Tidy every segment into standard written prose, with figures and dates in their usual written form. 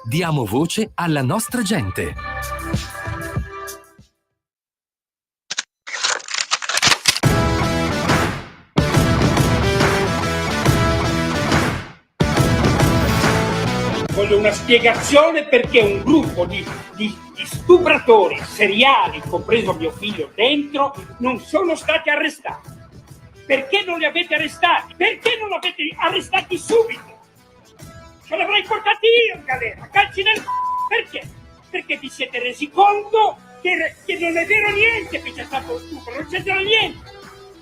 Diamo voce alla nostra gente. Voglio una spiegazione perché un gruppo di stupratori seriali, compreso mio figlio dentro, non sono stati arrestati. Perché non li avete arrestati? Perché non li avete arrestati subito? Ce l'avrei portati io in galera, calci nel perché? Perché vi siete resi conto che non è vero niente che c'è stato stupro, non c'è niente.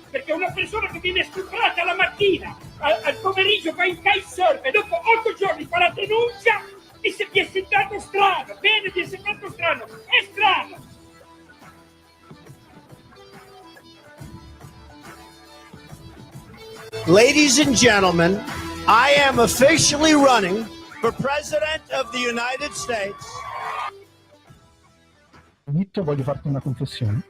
Perché una persona che viene stuprata la mattina, al pomeriggio va in kitesurf e dopo 8 giorni fa la denuncia e se vi è sembrato strano, bene, vi è sembrato strano, è strano. Ladies and gentlemen, I am officially running for President of the United States. Vitto, voglio farti una confessione.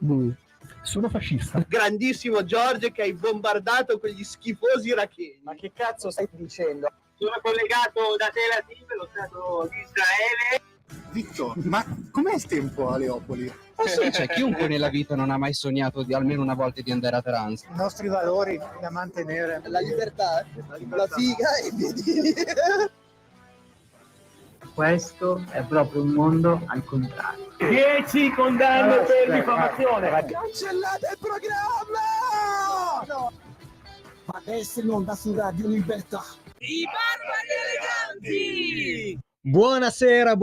Sono fascista. Grandissimo Giorgio che hai bombardato quegli schifosi iracheni. Ma che cazzo stai dicendo? Sono collegato da Tel Aviv, lo Stato di Israele. Vitto, ma com'è il tempo a Leopoli? Sì, c'è chiunque nella vita non ha mai sognato di almeno una volta di andare a trans. I nostri valori da mantenere. La libertà, la figa e i piedini. Questo è proprio un mondo al contrario. 10 condanne per diffamazione. Cancellate il programma! No. Adesso in onda su Radio Libertà. I barbari eleganti! Buonasera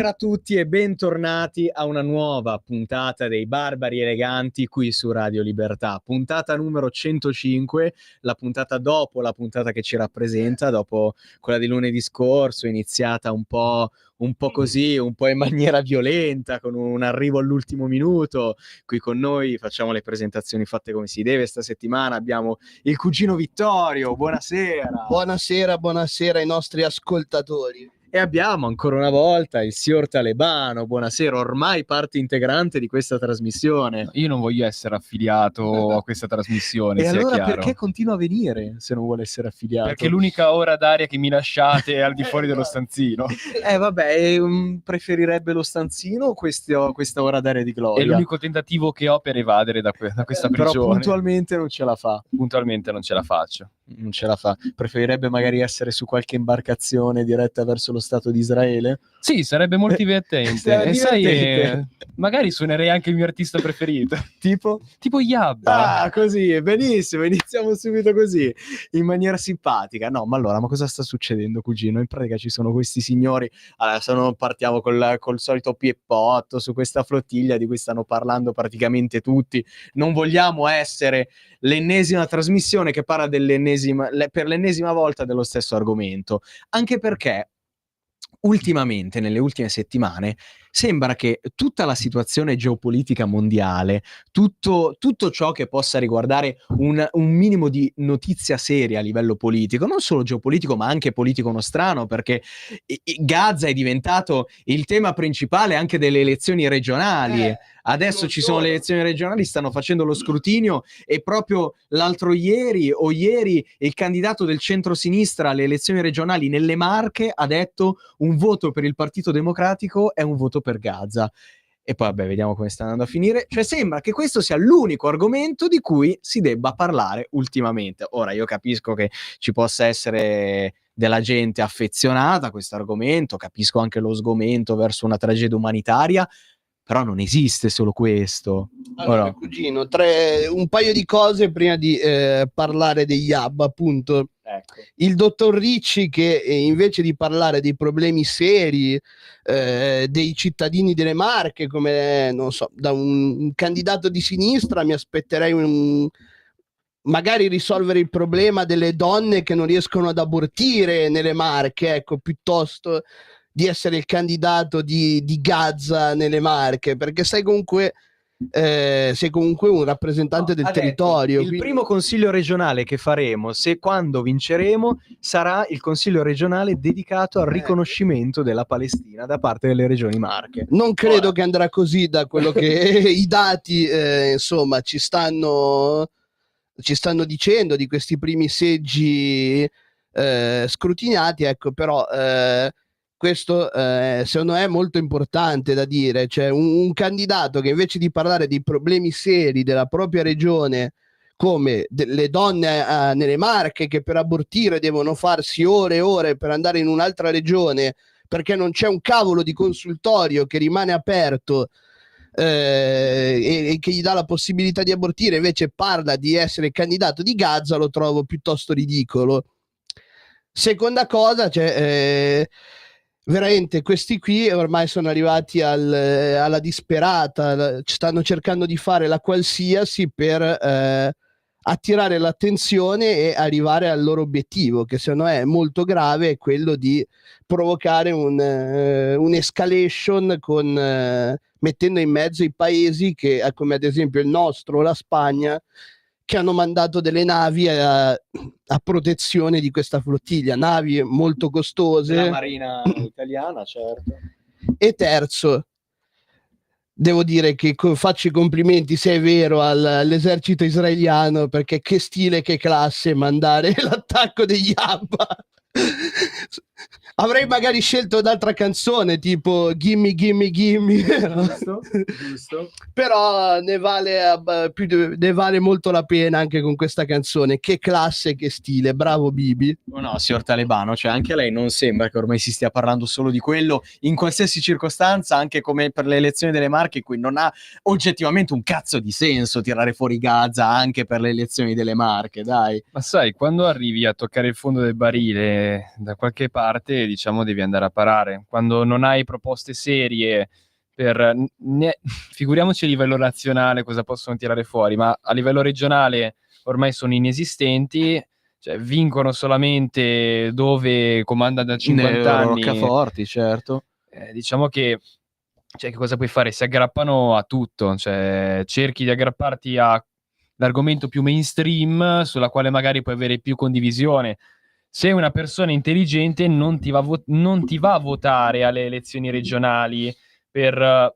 a tutti e bentornati a una nuova puntata dei Barbari Eleganti qui su Radio Libertà. Puntata numero 105, la puntata dopo la puntata che ci rappresenta, dopo quella di lunedì scorso, iniziata un po' così, un po' in maniera violenta, con un arrivo all'ultimo minuto. Qui con noi facciamo le presentazioni fatte come si deve. Sta settimana abbiamo il cugino Vittorio, buonasera. Buonasera ai nostri ascoltatori. E abbiamo ancora una volta il signor Talebano, buonasera, ormai parte integrante di questa trasmissione. Io non voglio essere affiliato a questa trasmissione, E sia allora chiaro. perché continua a venire se non vuole essere affiliato? Perché l'unica ora d'aria che mi lasciate è al di fuori dello stanzino. Vabbè, preferirebbe lo stanzino o questa ora d'aria di gloria? È l'unico tentativo che ho per evadere da questa prigione. Però puntualmente non ce la fa. Puntualmente non ce la faccio. Non ce la fa. Preferirebbe magari essere su qualche imbarcazione diretta verso lo Stato di Israele? Sì, sarebbe molto divertente. Sarebbe E sai, divertente. magari suonerei anche il mio artista preferito. Tipo Yabba. Ah, così, benissimo, iniziamo subito così, in maniera simpatica. No, ma cosa sta succedendo, cugino? In pratica ci sono questi signori, allora, partiamo col solito pieppotto su questa flottiglia di cui stanno parlando praticamente tutti. Non vogliamo essere l'ennesima trasmissione che parla per l'ennesima volta dello stesso argomento, anche perché ultimamente, nelle ultime settimane, sembra che tutta la situazione geopolitica mondiale, tutto ciò che possa riguardare un minimo di notizia seria a livello politico, non solo geopolitico ma anche politico nostrano, perché Gaza è diventato il tema principale anche delle elezioni regionali. Adesso ci sono le elezioni regionali, stanno facendo lo scrutinio e proprio l'altro ieri o ieri il candidato del centro-sinistra alle elezioni regionali nelle Marche ha detto: un voto per il Partito Democratico è un voto per Gaza. E poi vabbè, vediamo come sta andando a finire. Cioè sembra che questo sia l'unico argomento di cui si debba parlare ultimamente. Ora io capisco che ci possa essere della gente affezionata a questo argomento, capisco anche lo sgomento verso una tragedia umanitaria, però non esiste solo questo. Allora, cugino, un paio di cose prima di parlare degli hub, appunto. Ecco. Il dottor Ricci che invece di parlare dei problemi seri dei cittadini delle Marche, come non so, da un candidato di sinistra mi aspetterei magari risolvere il problema delle donne che non riescono ad abortire nelle Marche, ecco, piuttosto di essere il candidato di Gaza nelle Marche, perché sei comunque un rappresentante del territorio. Il primo consiglio regionale che faremo, se quando vinceremo, sarà il consiglio regionale dedicato al riconoscimento della Palestina da parte delle regioni Marche. Non credo che andrà così, da quello che i dati insomma ci stanno dicendo di questi primi seggi scrutinati, ecco. Però questo secondo me è molto importante da dire, cioè un candidato che invece di parlare dei problemi seri della propria regione, come le donne nelle Marche che per abortire devono farsi ore e ore per andare in un'altra regione perché non c'è un cavolo di consultorio che rimane aperto e che gli dà la possibilità di abortire, invece parla di essere candidato di Gaza, lo trovo piuttosto ridicolo. Seconda cosa, cioè, veramente questi qui ormai sono arrivati alla disperata, stanno cercando di fare la qualsiasi per attirare l'attenzione e arrivare al loro obiettivo, che secondo me è molto grave, è quello di provocare un'escalation mettendo in mezzo i paesi che, come ad esempio il nostro, la Spagna, che hanno mandato delle navi a protezione di questa flottiglia, navi molto costose. La marina italiana, certo. E terzo, devo dire che faccio i complimenti, se è vero, all'esercito israeliano, perché che stile, che classe mandare l'attacco degli Abba. Avrei magari scelto un'altra canzone tipo Gimme Gimme Gimme, Giusto. però ne vale molto la pena anche con questa canzone. Che classe, che stile, bravo Bibi. No, signor Talebano, cioè anche a lei non sembra che ormai si stia parlando solo di quello in qualsiasi circostanza, anche come per le elezioni delle Marche, in cui non ha oggettivamente un cazzo di senso tirare fuori Gaza anche per le elezioni delle Marche, dai. Ma sai, quando arrivi a toccare il fondo del barile da qualche parte, diciamo, devi andare a parare. Quando non hai proposte serie figuriamoci a livello nazionale cosa possono tirare fuori, ma a livello regionale ormai sono inesistenti, cioè vincono solamente dove comanda da 50 anni. Roccaforti, certo. Diciamo che, cioè, che cosa puoi fare? Si aggrappano a tutto, cioè cerchi di aggrapparti all'argomento più mainstream sulla quale magari puoi avere più condivisione. Se una persona intelligente non ti va a votare alle elezioni regionali per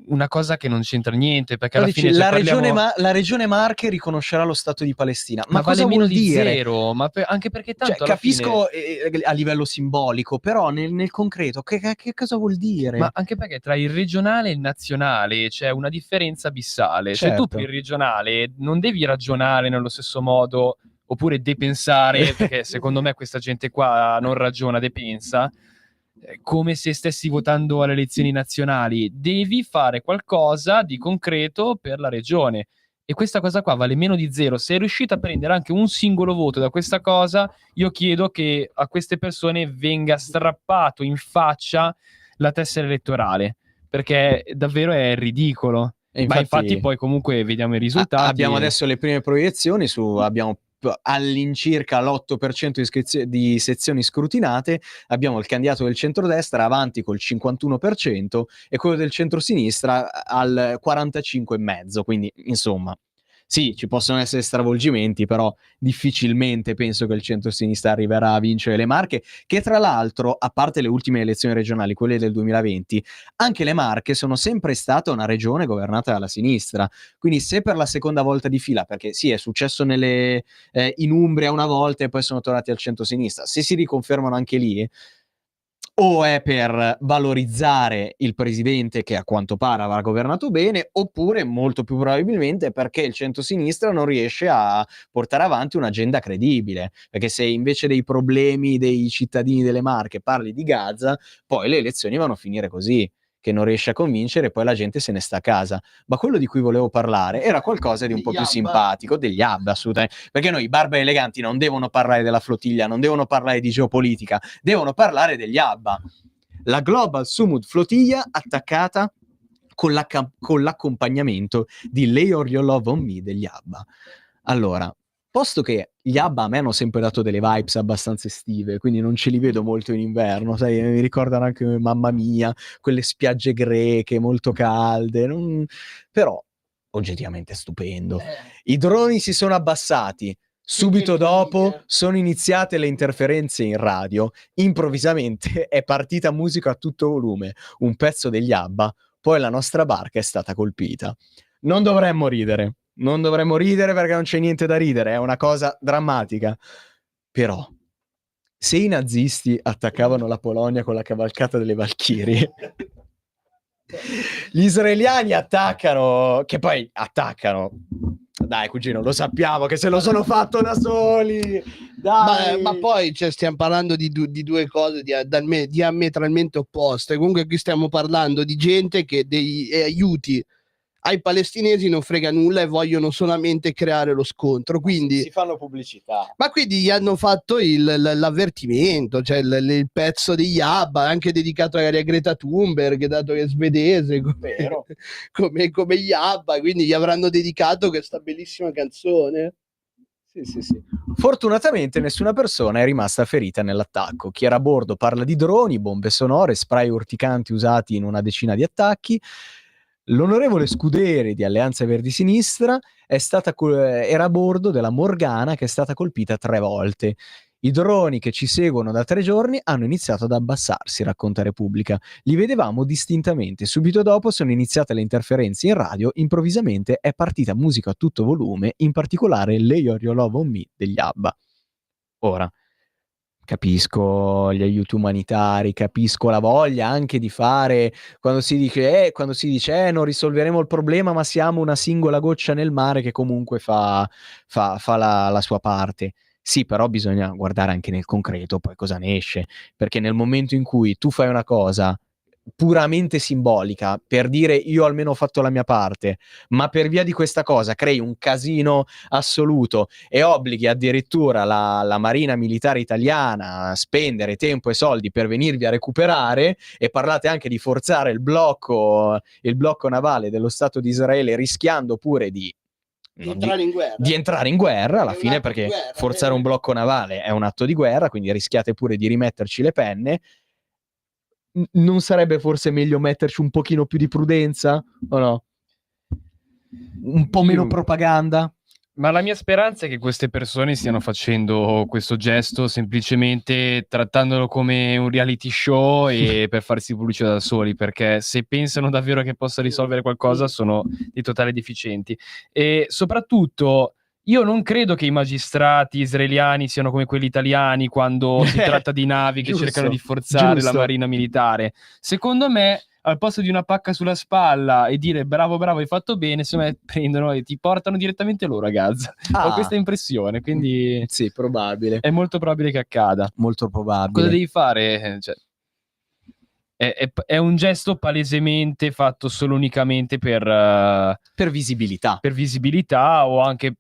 una cosa che non c'entra niente, perché alla fine la regione Marche riconoscerà lo Stato di Palestina, ma cosa vale meno vuol di dire? zero, anche perché tanto Cioè, alla capisco fine... a livello simbolico, però nel concreto che cosa vuol dire? Ma anche perché tra il regionale e il nazionale c'è una differenza abissale. Se tu Certo. per il regionale non devi ragionare nello stesso modo, oppure depensare, perché secondo me questa gente qua non ragiona, depensa, come se stessi votando alle elezioni nazionali. Devi fare qualcosa di concreto per la regione. E questa cosa qua vale meno di zero. Se è riuscito a prendere anche un singolo voto da questa cosa, io chiedo che a queste persone venga strappato in faccia la tessera elettorale, perché davvero è ridicolo. Ma infatti poi comunque vediamo i risultati. Abbiamo adesso le prime proiezioni abbiamo all'incirca l'8% di sezioni scrutinate, abbiamo il candidato del centrodestra avanti col 51% e quello del centrosinistra al 45,5%, quindi insomma sì, ci possono essere stravolgimenti, però difficilmente penso che il centrosinistra arriverà a vincere le Marche, che tra l'altro, a parte le ultime elezioni regionali, quelle del 2020, anche le Marche sono sempre stata una regione governata dalla sinistra, quindi se per la seconda volta di fila, perché sì, è successo in Umbria una volta e poi sono tornati al centrosinistra, se si riconfermano anche lì, o è per valorizzare il presidente che a quanto pare avrà governato bene, oppure molto più probabilmente perché il centrosinistra non riesce a portare avanti un'agenda credibile, perché se invece dei problemi dei cittadini delle Marche parli di Gaza, poi le elezioni vanno a finire così, che non riesce a convincere e poi la gente se ne sta a casa. Ma quello di cui volevo parlare era qualcosa di un po' più simpatico, degli Abba, assolutamente, perché noi barbari eleganti non devono parlare della flottiglia, non devono parlare di geopolitica, devono parlare degli Abba. La Global Sumud Flottiglia attaccata con l'accompagnamento di Lay Your Love on Me degli Abba. Allora, posto che gli Abba a me hanno sempre dato delle vibes abbastanza estive, quindi non ce li vedo molto in inverno, sai, mi ricordano anche Mamma Mia, quelle spiagge greche molto calde, però oggettivamente stupendo. I droni si sono abbassati, subito dopo sono iniziate le interferenze in radio, improvvisamente è partita musica a tutto volume, un pezzo degli Abba, poi la nostra barca è stata colpita. Non dovremmo ridere perché non c'è niente da ridere, è una cosa drammatica. Però, Se i nazisti attaccavano la Polonia con la cavalcata delle Valchirie, gli israeliani attaccano, che poi attaccano. Dai, cugino, lo sappiamo che se lo sono fatto da soli. Dai. Ma poi stiamo parlando di due cose diametralmente opposte. Comunque qui stiamo parlando di gente che dei aiuti ai palestinesi non frega nulla e vogliono solamente creare lo scontro. Quindi si fanno pubblicità. Ma quindi gli hanno fatto l'avvertimento, cioè il pezzo di Yabba, anche dedicato a Greta Thunberg, dato che è svedese, come Yabba, quindi gli avranno dedicato questa bellissima canzone. Sì. Fortunatamente nessuna persona è rimasta ferita nell'attacco. Chi era a bordo parla di droni, bombe sonore, spray urticanti usati in una decina di attacchi. L'onorevole Scuderi di Alleanza Verdi Sinistra era a bordo della Morgana che è stata colpita 3 volte. I droni che ci seguono da 3 giorni hanno iniziato ad abbassarsi, racconta Repubblica. Li vedevamo distintamente. Subito dopo sono iniziate le interferenze in radio. Improvvisamente è partita musica a tutto volume, in particolare Lay Your Love on Me degli ABBA. Ora, capisco gli aiuti umanitari, capisco la voglia anche di fare quando si dice non risolveremo il problema, ma siamo una singola goccia nel mare che comunque fa la sua parte. Sì, però bisogna guardare anche nel concreto poi cosa ne esce, perché nel momento in cui tu fai una cosa puramente simbolica per dire io almeno ho fatto la mia parte, ma per via di questa cosa crei un casino assoluto e obblighi addirittura la Marina Militare Italiana a spendere tempo e soldi per venirvi a recuperare, e parlate anche di forzare il blocco navale dello Stato di Israele, rischiando pure di entrare in guerra alla fine, perché forzare un blocco navale è un atto di guerra, quindi rischiate pure di rimetterci le penne. Non sarebbe forse meglio metterci un pochino più di prudenza, o no? Un po' meno propaganda? Ma la mia speranza è che queste persone stiano facendo questo gesto semplicemente trattandolo come un reality show e per farsi pubblicità da soli, perché se pensano davvero che possa risolvere qualcosa sono di totale deficienti. E soprattutto io non credo che i magistrati israeliani siano come quelli italiani quando si tratta di navi che cercano di forzare la marina militare. Secondo me, al posto di una pacca sulla spalla e dire bravo, hai fatto bene, secondo me prendono e ti portano direttamente loro a Gaza. Ho questa impressione, quindi sì, probabile. È molto probabile che accada. Molto probabile. Cosa devi fare? Cioè, è un gesto palesemente fatto solo unicamente per visibilità. Per visibilità, o anche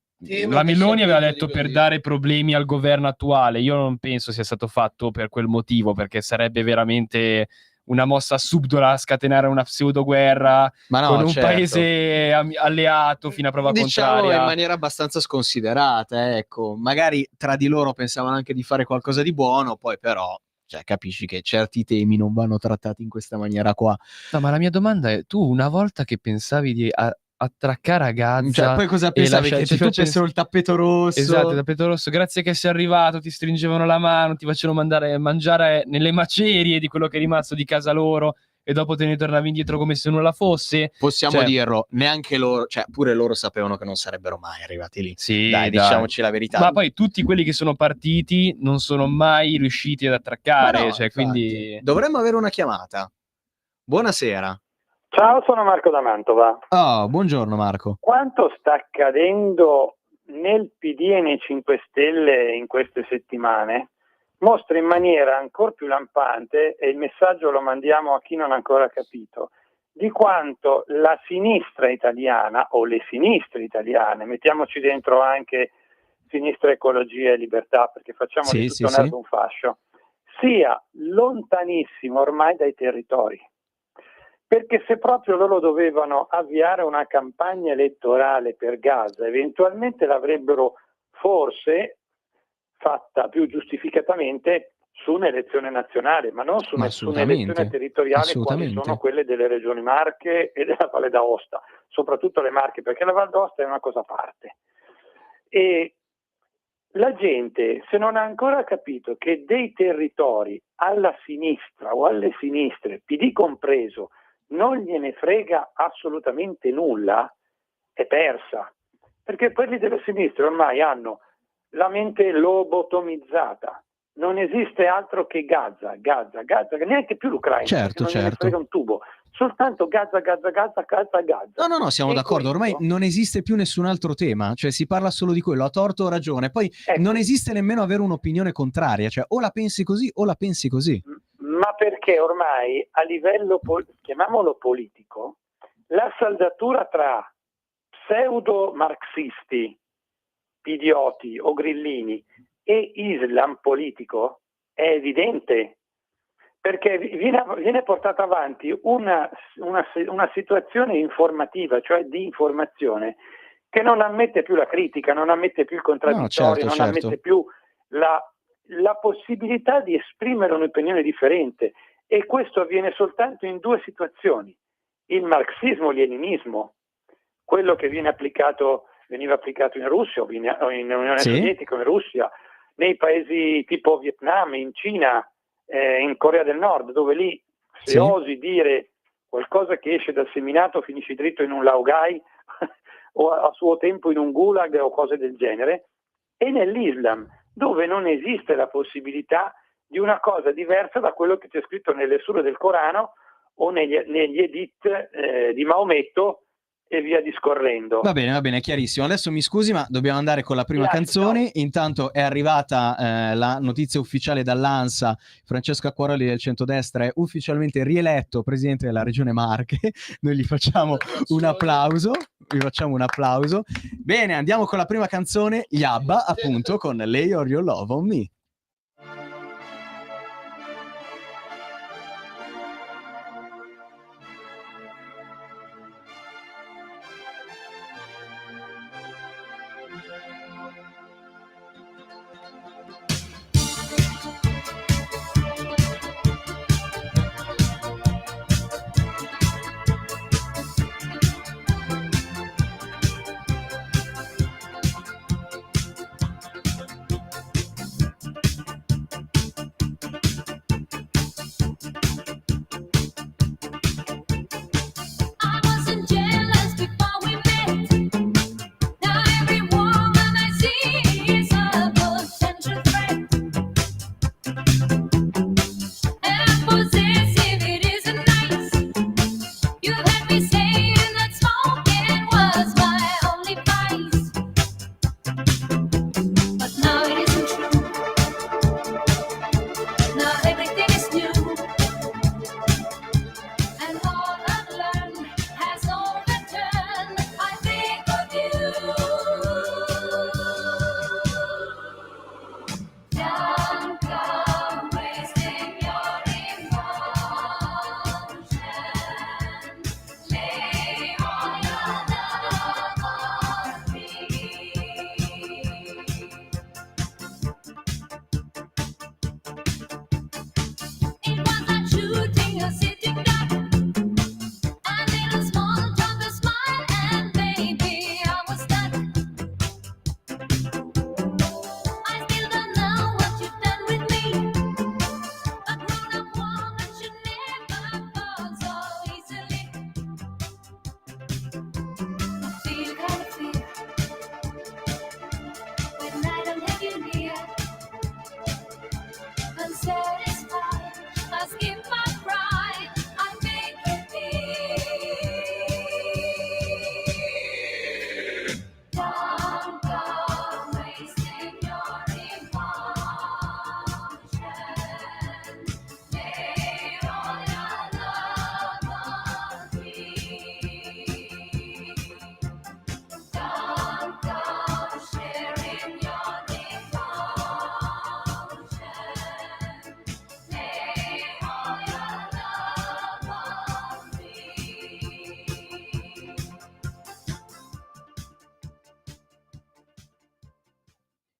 la Meloni aveva detto per dare problemi al governo attuale. Io non penso sia stato fatto per quel motivo, perché sarebbe veramente una mossa subdola a scatenare una pseudo guerra con un paese alleato fino a prova contraria. In maniera abbastanza sconsiderata, ecco. Magari tra di loro pensavano anche di fare qualcosa di buono, poi però capisci che certi temi non vanno trattati in questa maniera qua. No, ma la mia domanda è: tu una volta che pensavi di attraccare a Gaza, poi cosa pensavi? Che ti facessero il tappeto rosso? Esatto, il tappeto rosso. Grazie che sei arrivato, ti stringevano la mano, ti facevano mangiare nelle macerie di quello che è rimasto di casa loro, e dopo te ne tornavi indietro come se nulla fosse. Possiamo dirlo, neanche loro, pure loro sapevano che non sarebbero mai arrivati lì. Sì, dai, diciamoci la verità. Ma poi tutti quelli che sono partiti non sono mai riusciti ad attraccare, quindi dovremmo avere una chiamata. Buonasera. Ciao, sono Marco da Mantova. Oh, buongiorno Marco. Quanto sta accadendo nel PD e nei 5 Stelle in queste settimane mostra in maniera ancora più lampante, e il messaggio lo mandiamo a chi non ha ancora capito, di quanto la sinistra italiana o le sinistre italiane, mettiamoci dentro anche Sinistra Ecologia e Libertà, perché facciamo di tutto un erbo un fascio, sia lontanissimo ormai dai territori. Perché se proprio loro dovevano avviare una campagna elettorale per Gaza, eventualmente l'avrebbero forse fatta più giustificatamente su un'elezione nazionale, ma non su un'elezione territoriale quali sono quelle delle regioni Marche e della Valle d'Aosta, soprattutto le Marche, perché la Valle d'Aosta è una cosa a parte. E la gente, se non ha ancora capito che dei territori alla sinistra o alle sinistre, PD compreso, non gliene frega assolutamente nulla, è persa, perché quelli delle sinistre ormai hanno la mente lobotomizzata, non esiste altro che Gaza, neanche più l'Ucraina, Certo, perché non certo. ne frega un tubo, soltanto Gaza. No, siamo E d'accordo, ormai questo- non esiste più nessun altro tema, cioè si parla solo di quello, a torto o ragione, poi Ecco. non esiste nemmeno avere un'opinione contraria, cioè o la pensi così o la pensi così. Ma perché ormai a livello, chiamiamolo politico, la saldatura tra pseudo-marxisti, idioti o grillini e Islam politico è evidente, perché viene portata avanti una situazione informativa, cioè di informazione, che non ammette più la critica, non ammette più il contraddittorio, No, certo, non certo. ammette più la possibilità di esprimere un'opinione differente, e questo avviene soltanto in due situazioni: il marxismo-leninismo, quello che veniva applicato in Russia o in Unione Sì. Sovietica o in Russia, nei paesi tipo Vietnam, in Cina, in Corea del Nord, dove lì se Sì. osi dire qualcosa che esce dal seminato finisci dritto in un laogai o a suo tempo in un gulag o cose del genere, e nell'Islam, dove non esiste la possibilità di una cosa diversa da quello che c'è scritto nelle sure del Corano o negli edit di Maometto e via discorrendo. Va bene, chiarissimo. Adesso mi scusi, ma dobbiamo andare con la prima Grazie, canzone. Intanto è arrivata la notizia ufficiale dall'ANSA. Francesco Acquaroli del centrodestra è ufficialmente rieletto presidente della regione Marche. Noi gli facciamo un applauso. Bene, andiamo con la prima canzone, gli ABBA, appunto, con Lay Your Love on Me.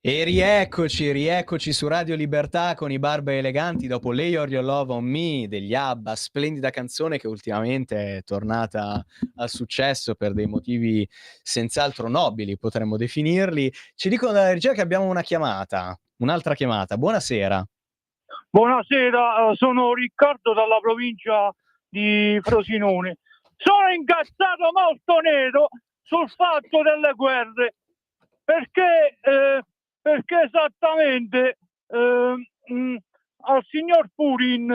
E rieccoci su Radio Libertà con i Barba Eleganti dopo Lay Your Love on Me degli ABBA, splendida canzone che ultimamente è tornata al successo per dei motivi senz'altro nobili, potremmo definirli. Ci dicono dalla regia che abbiamo un'altra chiamata. Buonasera. Buonasera, sono Riccardo dalla provincia di Frosinone. Sono incazzato molto nero sul fatto delle guerre, perché esattamente al signor Putin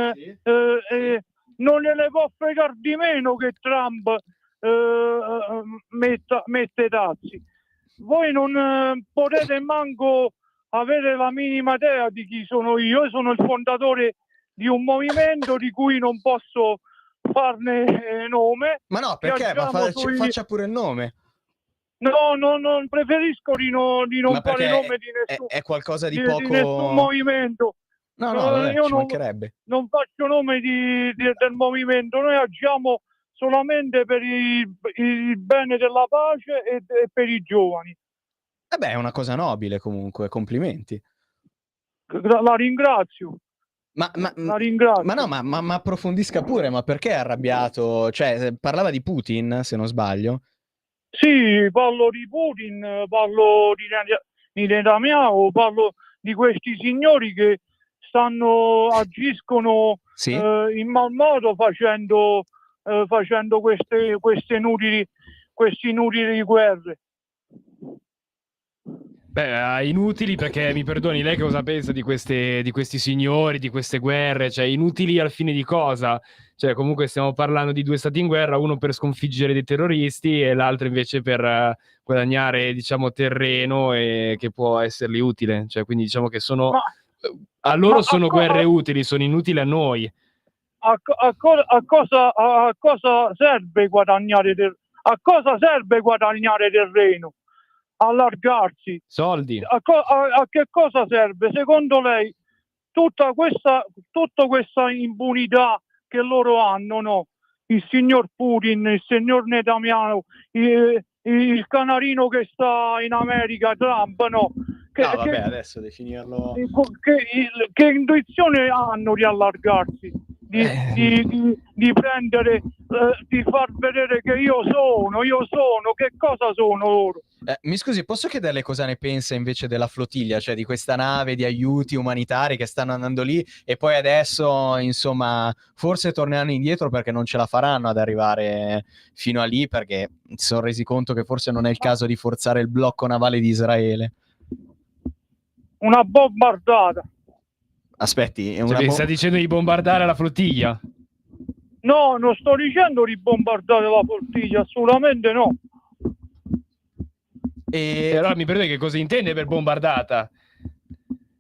non gliene può fregare di meno che Trump mette dazi. Voi non potete manco avere la minima idea di chi sono io. Io sono il fondatore di un movimento di cui non posso farne nome. Ma no, perché? Ma faccia pure il nome. No, non preferisco di non Ma fare perché nome di nessuno. è qualcosa di di poco... nessun movimento. No, vabbè, io ci mancherebbe. non faccio nome del movimento, noi agiamo solamente per il bene della pace e per i giovani. È una cosa nobile comunque, complimenti. La ringrazio. La ringrazio. Ma no, ma approfondisca pure, ma perché è arrabbiato? Cioè, parlava di Putin, se non sbaglio. Sì, parlo di Putin, parlo di Netanyahu, parlo di questi signori che agiscono Sì? in mal modo facendo queste inutili guerre. Beh, inutili perché, mi perdoni, lei che cosa pensa di questi signori, di queste guerre? Cioè, inutili al fine di cosa? Cioè, comunque stiamo parlando di due stati in guerra, uno per sconfiggere dei terroristi e l'altro invece per guadagnare, diciamo, terreno e che può esserli utile. Cioè, quindi diciamo che sono... a loro sono guerre utili, sono inutili a noi. A cosa serve guadagnare terreno? Allargarsi? Soldi. A che cosa serve? Secondo lei tutta questa impunità che loro hanno, no? Il signor Putin, il signor Netanyahu, il canarino che sta in America, Trump, no? Adesso definirlo... Che intuizione hanno di allargarsi? Di prendere, di far vedere che io sono, che cosa sono loro? Mi scusi, posso chiederle cosa ne pensa invece della flottiglia, cioè di questa nave di aiuti umanitari che stanno andando lì e poi adesso, insomma, forse torneranno indietro perché non ce la faranno ad arrivare fino a lì perché si sono resi conto che forse non è il caso di forzare il blocco navale di Israele. Una bombardata. Aspetti, è Cioè, sta dicendo di bombardare la flottiglia? No, non sto dicendo di bombardare la flottiglia, assolutamente no. E allora mi perdoni, che cosa intende per bombardata?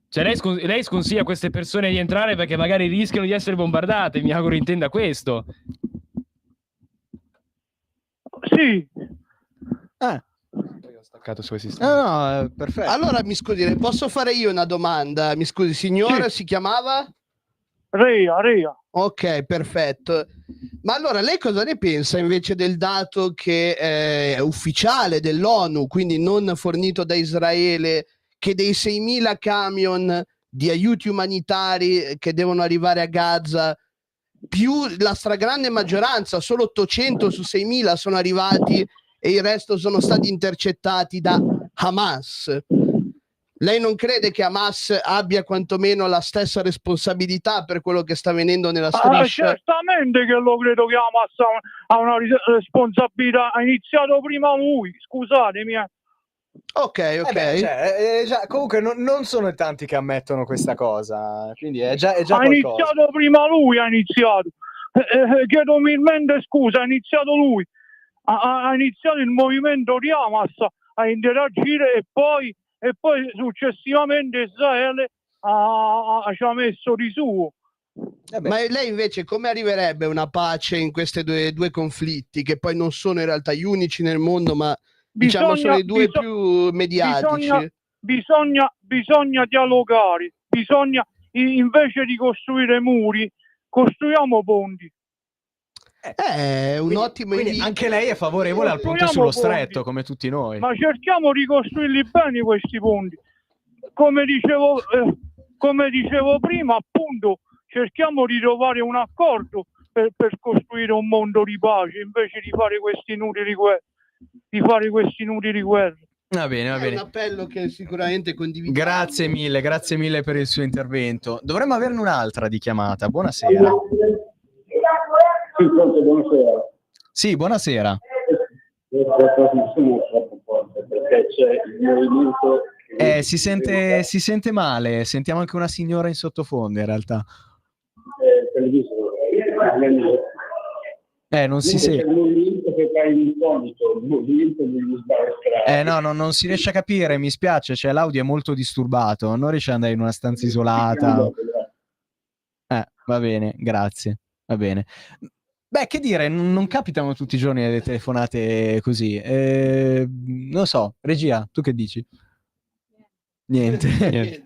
Cioè lei sconsiglia a queste persone di entrare perché magari rischiano di essere bombardate, mi auguro intenda questo. Sì. Ho staccato su questi sistemi. No, perfetto. Allora, mi scusi, le posso fare io una domanda? Mi scusi, signora, Sì. si chiamava? Rea. Ok, perfetto. Ma allora lei cosa ne pensa invece del dato che è ufficiale dell'ONU, quindi non fornito da Israele, che dei 6.000 camion di aiuti umanitari che devono arrivare a Gaza, più la stragrande maggioranza, solo 800 su 6.000 sono arrivati e il resto sono stati intercettati da Hamas? Lei non crede che Hamas abbia quantomeno la stessa responsabilità per quello che sta avvenendo nella striscia? Certamente che lo credo che Hamas ha una responsabilità. Ha iniziato prima lui, scusatemi. Ok. Già, comunque non sono tanti che ammettono questa cosa, quindi è già Ha qualcosa. iniziato prima lui, chiedo umilmente scusa, ha iniziato lui. Ha iniziato il movimento di Hamas a interagire e poi successivamente Israele ci ha messo di suo. Ma lei invece come arriverebbe a una pace in questi due conflitti, che poi non sono in realtà gli unici nel mondo, ma diciamo sono i due più mediatici? Bisogna dialogare, invece di costruire muri, costruiamo ponti. È un ottimo quindi anche lei è favorevole al ponte sullo stretto, come tutti noi. Ma cerchiamo di costruirli bene questi ponti. Come dicevo prima, appunto, cerchiamo di trovare un accordo per costruire un mondo di pace, invece di fare questi inutili guerre. Va bene. È un appello che sicuramente condividiamo. Grazie mille per il suo intervento. Dovremmo averne un'altra di chiamata. Buonasera. Buonasera. Sì, buonasera. Perché c'è il movimento che Si sente male, sentiamo anche una signora in sottofondo in realtà. Non si sente. No, non si riesce a capire, mi spiace, cioè l'audio è molto disturbato, non riesce ad andare in una stanza isolata. Va bene, grazie, va bene. Beh, che dire, non capitano tutti i giorni le telefonate così. Non so, regia, tu che dici? Niente.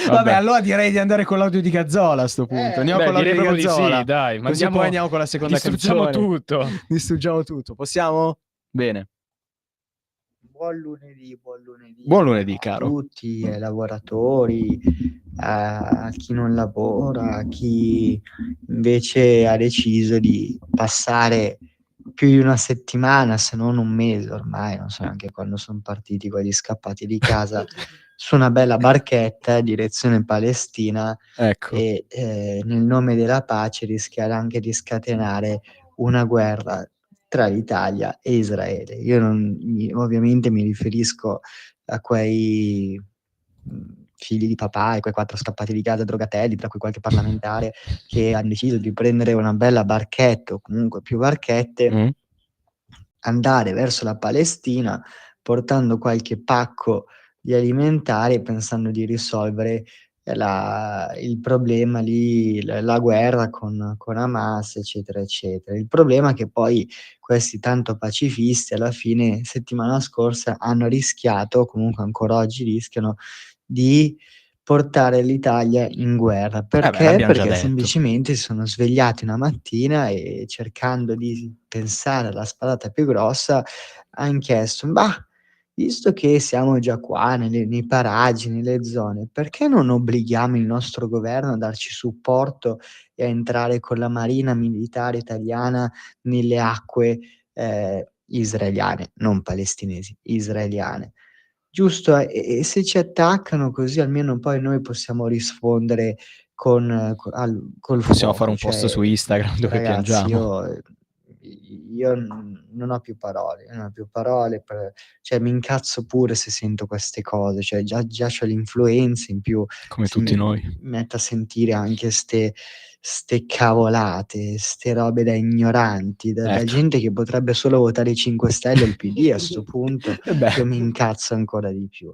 Vabbè, allora direi di andare con l'audio di Gazzola a sto punto. Andiamo con l'audio di Gazzola. Sì, dai, ma così poi andiamo con la seconda canzone. Distruggiamo tutto. Possiamo? Bene. Buon lunedì. Buon lunedì, caro. A tutti, ai lavoratori, a chi non lavora, a chi invece ha deciso di passare più di una settimana, se non un mese ormai, non so neanche quando sono partiti quelli scappati di casa, su una bella barchetta direzione Palestina, ecco. E nel nome della pace rischiare anche di scatenare una guerra tra l'Italia e Israele. Io ovviamente mi riferisco a quei figli di papà e quei 4 scappati di casa drogatelli, tra cui qualche parlamentare, che hanno deciso di prendere una bella barchetta o comunque più barchette, andare verso la Palestina portando qualche pacco di alimentari, pensando di risolvere il problema lì, la guerra con Hamas, eccetera, eccetera. Il problema è che poi questi tanto pacifisti alla fine, settimana scorsa, hanno rischiato, comunque ancora oggi rischiano, di portare l'Italia in guerra. Perché? Perché semplicemente si sono svegliati una mattina e, cercando di pensare alla spadata più grossa, hanno chiesto: visto che siamo già qua nei paraggi, nelle zone, perché non obblighiamo il nostro governo a darci supporto e a entrare con la marina militare italiana nelle acque israeliane, non palestinesi, israeliane? Giusto? E se ci attaccano, così almeno poi noi possiamo rispondere col Possiamo fuoco. fare un post su Instagram dove ragazzi, piangiamo. io non ho più parole, cioè mi incazzo pure se sento queste cose, cioè già c'ho l'influenza, in più come tutti noi, metto a sentire anche ste cavolate, ste robe da ignoranti, da gente che potrebbe solo votare i 5 Stelle e il PD a sto punto. Io mi incazzo ancora di più.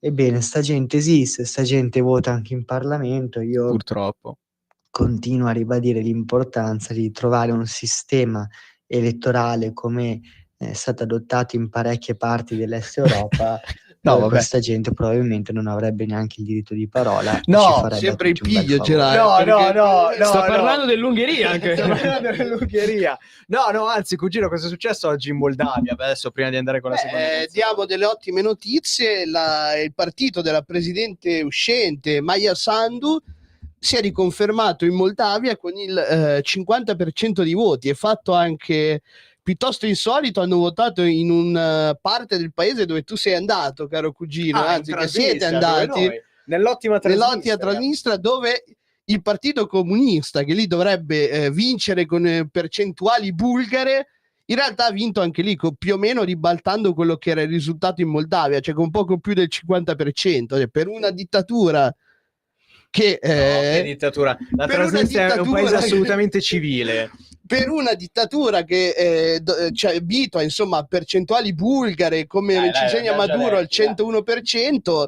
Ebbene, sta gente esiste, sta gente vota anche in Parlamento. Io purtroppo continuo a ribadire l'importanza di trovare un sistema elettorale come è stato adottato in parecchie parti dell'Est Europa. Questa gente probabilmente non avrebbe neanche il diritto di parola. No, sempre il piglio ce l'hai. No. Sto parlando dell'Ungheria anche. Sto parlando dell'Ungheria. No, anzi, cugino, cosa è successo oggi in Moldavia? Adesso, prima di andare con la seconda canzone. Diamo delle ottime notizie. Il partito della presidente uscente Maia Sandu si è riconfermato in Moldavia con il 50% di voti. È fatto anche piuttosto insolito, hanno votato in una parte del paese dove tu sei andato, caro cugino, anzi che siete andati, nell'ottima Transnistria, dove il Partito Comunista, che lì dovrebbe vincere con percentuali bulgare, in realtà ha vinto anche lì, più o meno ribaltando quello che era il risultato in Moldavia, cioè con poco più del 50%, cioè per una dittatura che dittatura. La Transnistria è un paese assolutamente civile. Per una dittatura che abitua, insomma, a percentuali bulgare, come ci insegna Maduro, al 101%,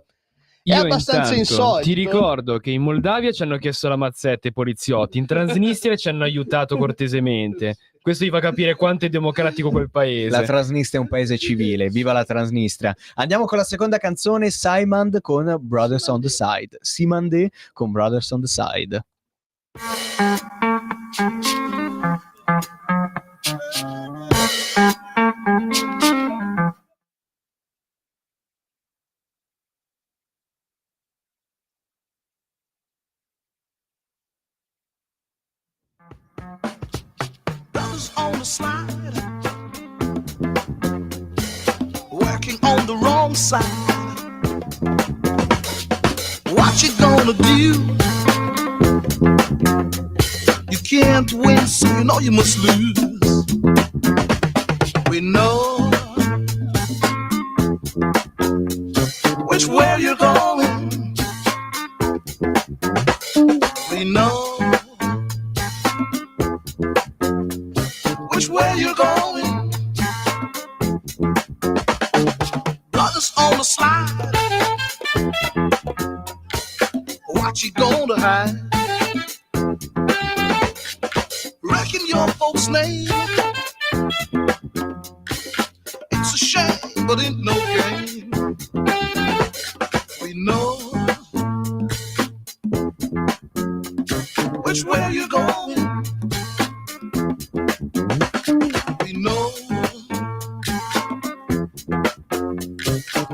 è abbastanza insolito. Ti ricordo che in Moldavia ci hanno chiesto la mazzetta i poliziotti, in Transnistria ci hanno aiutato cortesemente. Questo vi fa capire quanto è democratico quel paese. La Transnistria è un paese civile, viva la Transnistria. Andiamo con la seconda canzone, Simand con Brothers on the Side. Simande con Brothers on the Side. On the slide, working on the wrong side. What you gonna do? You can't win, so you know you must lose. We know which way you Which way you going? Brothers on the slide. What you gonna hide? Reckon your folks' name. It's a shame, but ain't no game. We know. Which way you going? We know.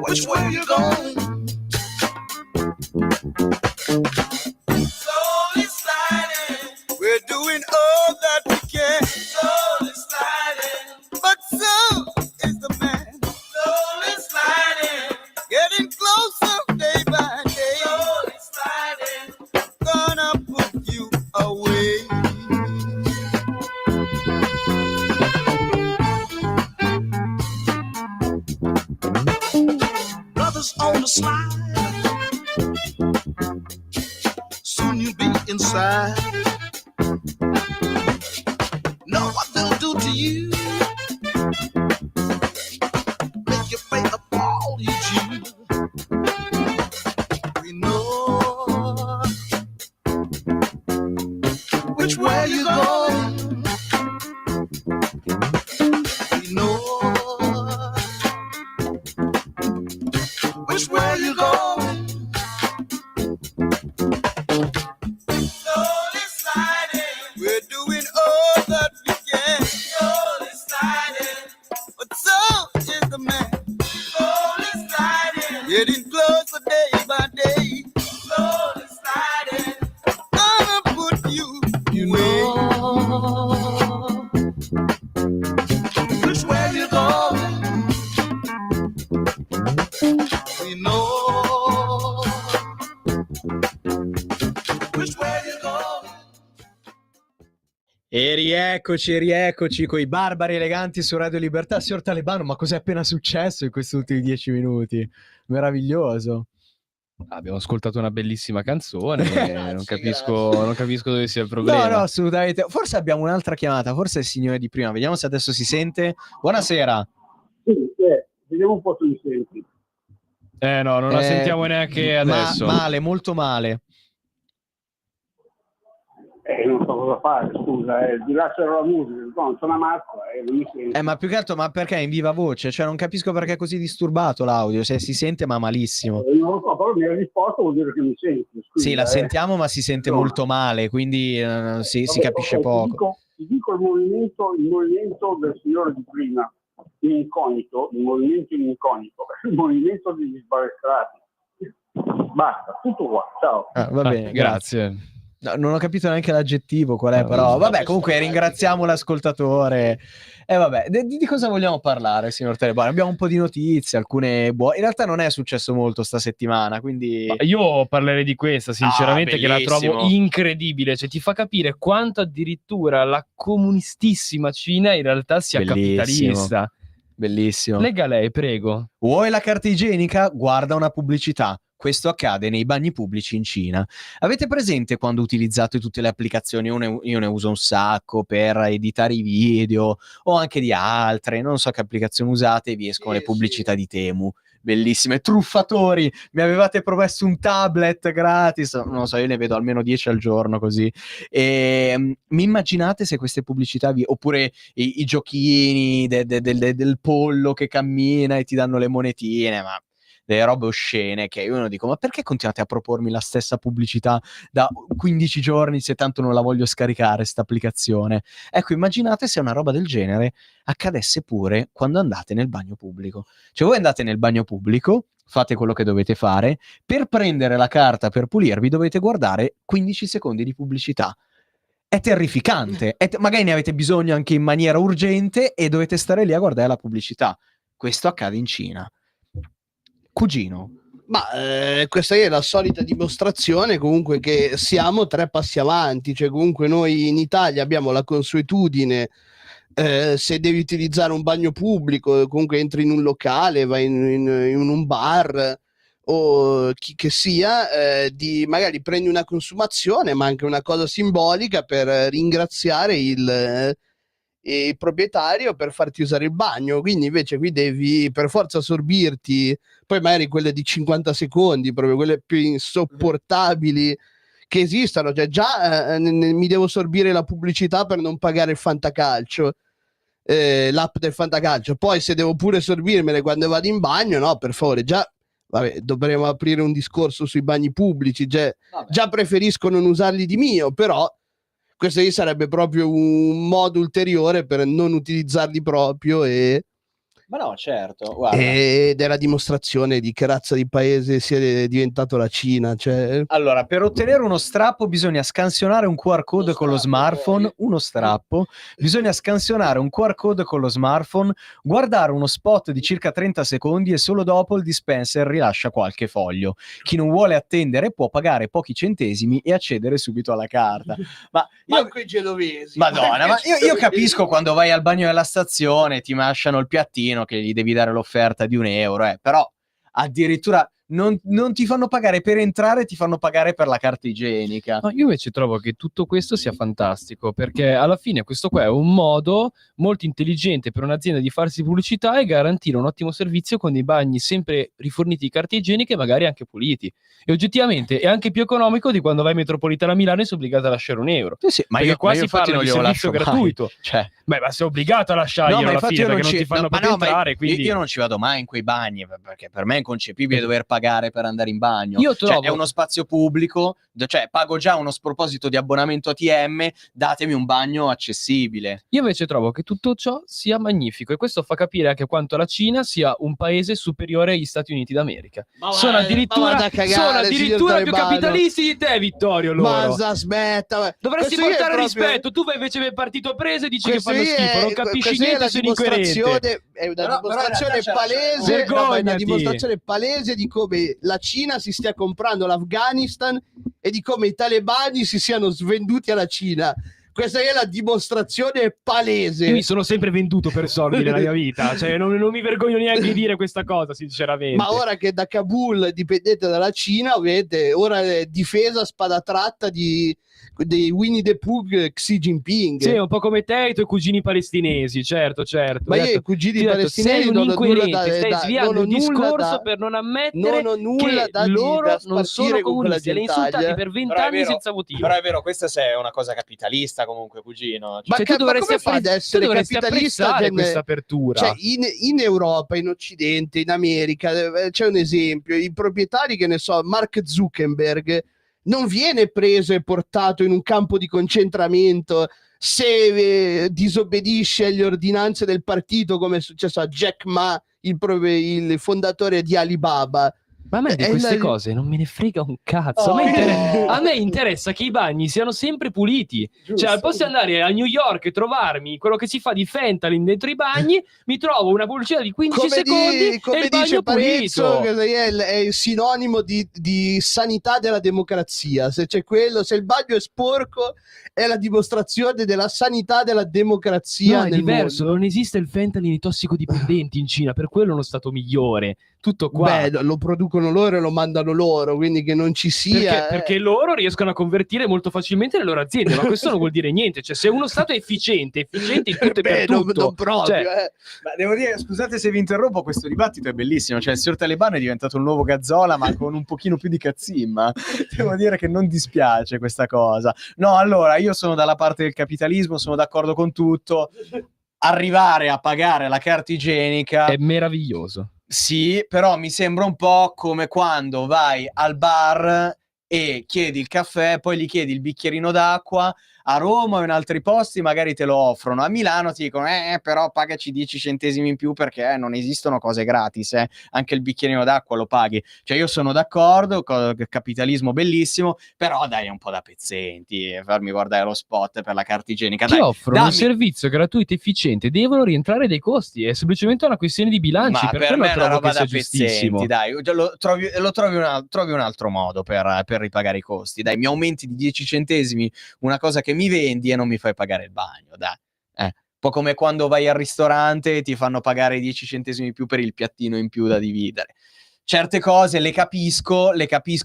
Which way you going? Slowly sliding, we're doing all that we can. Slowly sliding, but so is the man. Slowly sliding, getting closer day by day. Slowly sliding, gonna put you away. Brothers on the slide, soon you'll be inside. Know what they'll do to you, make you pay up all you chew. We know. Which way you going? We know. Which way you going? Slowly sliding, we're doing all that we can. Slowly sliding, but so is the man. Slowly sliding, getting closer day by day. Slowly sliding, gonna put you away. Which way you going? We know. Which way you going? E rieccoci coi barbari eleganti su Radio Libertà. Signor Talebano, ma cos'è appena successo in questi ultimi 10 minuti? Meraviglioso. Abbiamo ascoltato una bellissima canzone, non capisco dove sia il problema. No, assolutamente. Forse abbiamo un'altra chiamata, forse è il signore di prima. Vediamo se adesso si sente. Buonasera. Sì, vediamo un po' se mi senti. No, non la sentiamo neanche adesso. Male, molto male. Non so cosa fare, scusa, rilascerò la musica, non sono a mazza non mi sento. Ma più che altro, ma perché è in viva voce? Cioè, non capisco perché è così disturbato l'audio, se si sente ma malissimo. Non lo so, però mi hai risposto, vuol dire che mi senti. Scusa, Sì, la sentiamo, ma si sente molto male, quindi si capisce poco. Ti dico il movimento del signore di prima, in incognito, il movimento degli sbalestrati. Basta, tutto qua, ciao. Va bene, grazie. No, non ho capito neanche l'aggettivo qual è, però vabbè, comunque ringraziamo l'ascoltatore. E vabbè, di cosa vogliamo parlare, signor Talebano? Abbiamo un po' di notizie, alcune buone. In realtà non è successo molto sta settimana, quindi... Ma io parlerei di questa, sinceramente, che la trovo bellissimo. incredibile. Cioè, ti fa capire quanto addirittura la comunistissima Cina in realtà sia capitalista. Bellissimo. Lega lei, prego. Vuoi la carta igienica? Guarda una pubblicità. Questo accade nei bagni pubblici in Cina. Avete presente quando utilizzate tutte le applicazioni? Io ne uso un sacco per editare i video o anche di altre, non so che applicazioni usate, e vi escono le pubblicità di Temu. Bellissime, truffatori, mi avevate promesso un tablet gratis, non so, io ne vedo almeno 10 al giorno così. E mi immaginate se queste pubblicità oppure i giochini del pollo che cammina e ti danno le monetine, ma delle robe oscene che io non dico, ma perché continuate a propormi la stessa pubblicità da 15 giorni se tanto non la voglio scaricare sta applicazione? Ecco, immaginate se una roba del genere accadesse pure quando andate nel bagno pubblico. Cioè voi andate nel bagno pubblico, fate quello che dovete fare, per prendere la carta per pulirvi dovete guardare 15 secondi di pubblicità. È terrificante, magari ne avete bisogno anche in maniera urgente e dovete stare lì a guardare la pubblicità. Questo accade in Cina. Cugino. Ma questa è la solita dimostrazione comunque che siamo 3 passi avanti, cioè comunque noi in Italia abbiamo la consuetudine, se devi utilizzare un bagno pubblico, comunque entri in un locale, vai in un bar o chi che sia, di magari prendi una consumazione, ma anche una cosa simbolica per ringraziare il proprietario per farti usare il bagno, quindi invece qui devi per forza sorbirti, poi magari quelle di 50 secondi, proprio quelle più insopportabili che esistono, cioè già mi devo sorbire la pubblicità per non pagare il Fantacalcio, l'app del Fantacalcio, poi se devo pure sorbirmele quando vado in bagno, no, per favore, già vabbè, dovremmo aprire un discorso sui bagni pubblici, già preferisco non usarli di mio, però questo lì sarebbe proprio un modo ulteriore per non utilizzarli proprio Ma no, certo, guarda. ed è la dimostrazione di che razza di paese sia diventato la Cina, cioè... Allora, per ottenere uno strappo bisogna scansionare un QR code con lo smartphone, bisogna scansionare un QR code con lo smartphone, guardare uno spot di circa 30 secondi e solo dopo il dispenser rilascia qualche foglio. Chi non vuole attendere può pagare pochi centesimi e accedere subito alla carta. Ma Manco i genovesi. Madonna, ma io capisco quando vai al bagno della stazione, ti masciano il piattino che gli devi dare l'offerta di €1, però addirittura non ti fanno pagare per entrare, ti fanno pagare per la carta igienica. No, io invece trovo che tutto questo sia fantastico, perché alla fine questo qua è un modo molto intelligente per un'azienda di farsi pubblicità e garantire un ottimo servizio con dei bagni sempre riforniti di carte igieniche e magari anche puliti. E oggettivamente è anche più economico di quando vai in metropolitana a Milano e sei obbligato a lasciare €1. Sì, ma perché io qua si infatti parla non di glielo servizio lascio mai. gratuito. Cioè. Beh, ma sei obbligato a lasciarglielo alla infatti fine io perché non ti fanno proprio entrare. Quindi... io non ci vado mai in quei bagni perché per me è inconcepibile dover pagare per andare in bagno. Io trovo... Cioè, è uno spazio pubblico, cioè pago già uno sproposito di abbonamento ATM, datemi un bagno accessibile. Io invece trovo che tutto ciò sia magnifico e questo fa capire anche quanto la Cina sia un paese superiore agli Stati Uniti d'America. Sono addirittura più capitalisti di te, Vittorio, loro. Ma aspetta, dovresti questo portare è proprio... rispetto. Tu vai invece del partito preso e dici che Questo fanno lì schifo, non capisci niente, sono incoerente. È una dimostrazione palese, Vergognati. è una dimostrazione palese di come la Cina si stia comprando l'Afghanistan e di come i talebani si siano svenduti alla Cina. Questa è la dimostrazione palese. Io mi sono sempre venduto per soldi nella mia vita, cioè non mi vergogno neanche di dire questa cosa, sinceramente. Ma ora che da Kabul dipendete dalla Cina, vedete, ora è difesa spada tratta di Winnie the Pooh, Xi Jinping. Sì, un po' come te e i tuoi cugini palestinesi, certo. Ma io i cugini palestinesi sei un non ho nulla incoerente, stai sviando il discorso per non ammettere che loro non sono comunisti, li hai insultati per 20 anni senza motivo. Però è vero, questa è una cosa capitalista comunque, cugino. Ma tu dovresti fare ad essere capitalista questa apertura. Cioè, in Europa, in Occidente, in America, c'è un esempio, i proprietari, che ne so, Mark Zuckerberg non viene preso e portato in un campo di concentramento se disobbedisce alle ordinanze del partito, come è successo a Jack Ma, il fondatore di Alibaba. Ma a me di queste cose non me ne frega un cazzo. A me interessa che i bagni siano sempre puliti. Giusto. Cioè, al posto di andare a New York e trovarmi quello che si fa di fentanyl dentro i bagni, mi trovo una pubblicità di 15 secondi e il bagno Parenzo, pulito. è il sinonimo di sanità della democrazia. Se c'è quello, se il bagno è sporco, è la dimostrazione della sanità della democrazia. No, è nel diverso, mondo. non esiste il fentanyl nei tossicodipendenti in Cina, per quello è uno stato migliore. Tutto qua. Beh, lo producono loro e lo mandano loro, quindi che non ci sia. Perché loro riescono a convertire molto facilmente le loro aziende, ma questo non vuol dire niente. Cioè, se uno Stato è efficiente in tutto e per tutto. Non proprio, Ma devo dire, scusate se vi interrompo, questo dibattito è bellissimo. Cioè, il signor Talebano è diventato un nuovo Gazzola, ma con un pochino più di cazzimma. Devo dire che non dispiace questa cosa. No, allora, io sono dalla parte del capitalismo, sono d'accordo con tutto. Arrivare a pagare la carta igienica è meraviglioso. Sì, però mi sembra un po' come quando vai al bar e chiedi il caffè, poi gli chiedi il bicchierino d'acqua. A Roma o in altri posti magari te lo offrono, a Milano ti dicono però pagaci 10 centesimi in più perché non esistono cose gratis, anche il bicchierino d'acqua lo paghi. Cioè io sono d'accordo, capitalismo bellissimo, però dai un po' da pezzenti, farmi guardare lo spot per la carta igienica. Ti offrono un servizio gratuito efficiente, devono rientrare dei costi, è semplicemente una questione di bilanci. Ma per me è una roba da pezzenti, dai, trovi un altro modo per ripagare i costi, dai, mi aumenti di 10 centesimi una cosa che mi vendi e non mi fai pagare il bagno, dai. Un po' come quando vai al ristorante e ti fanno pagare 10 centesimi più per il piattino in più da dividere. Certe cose le capisco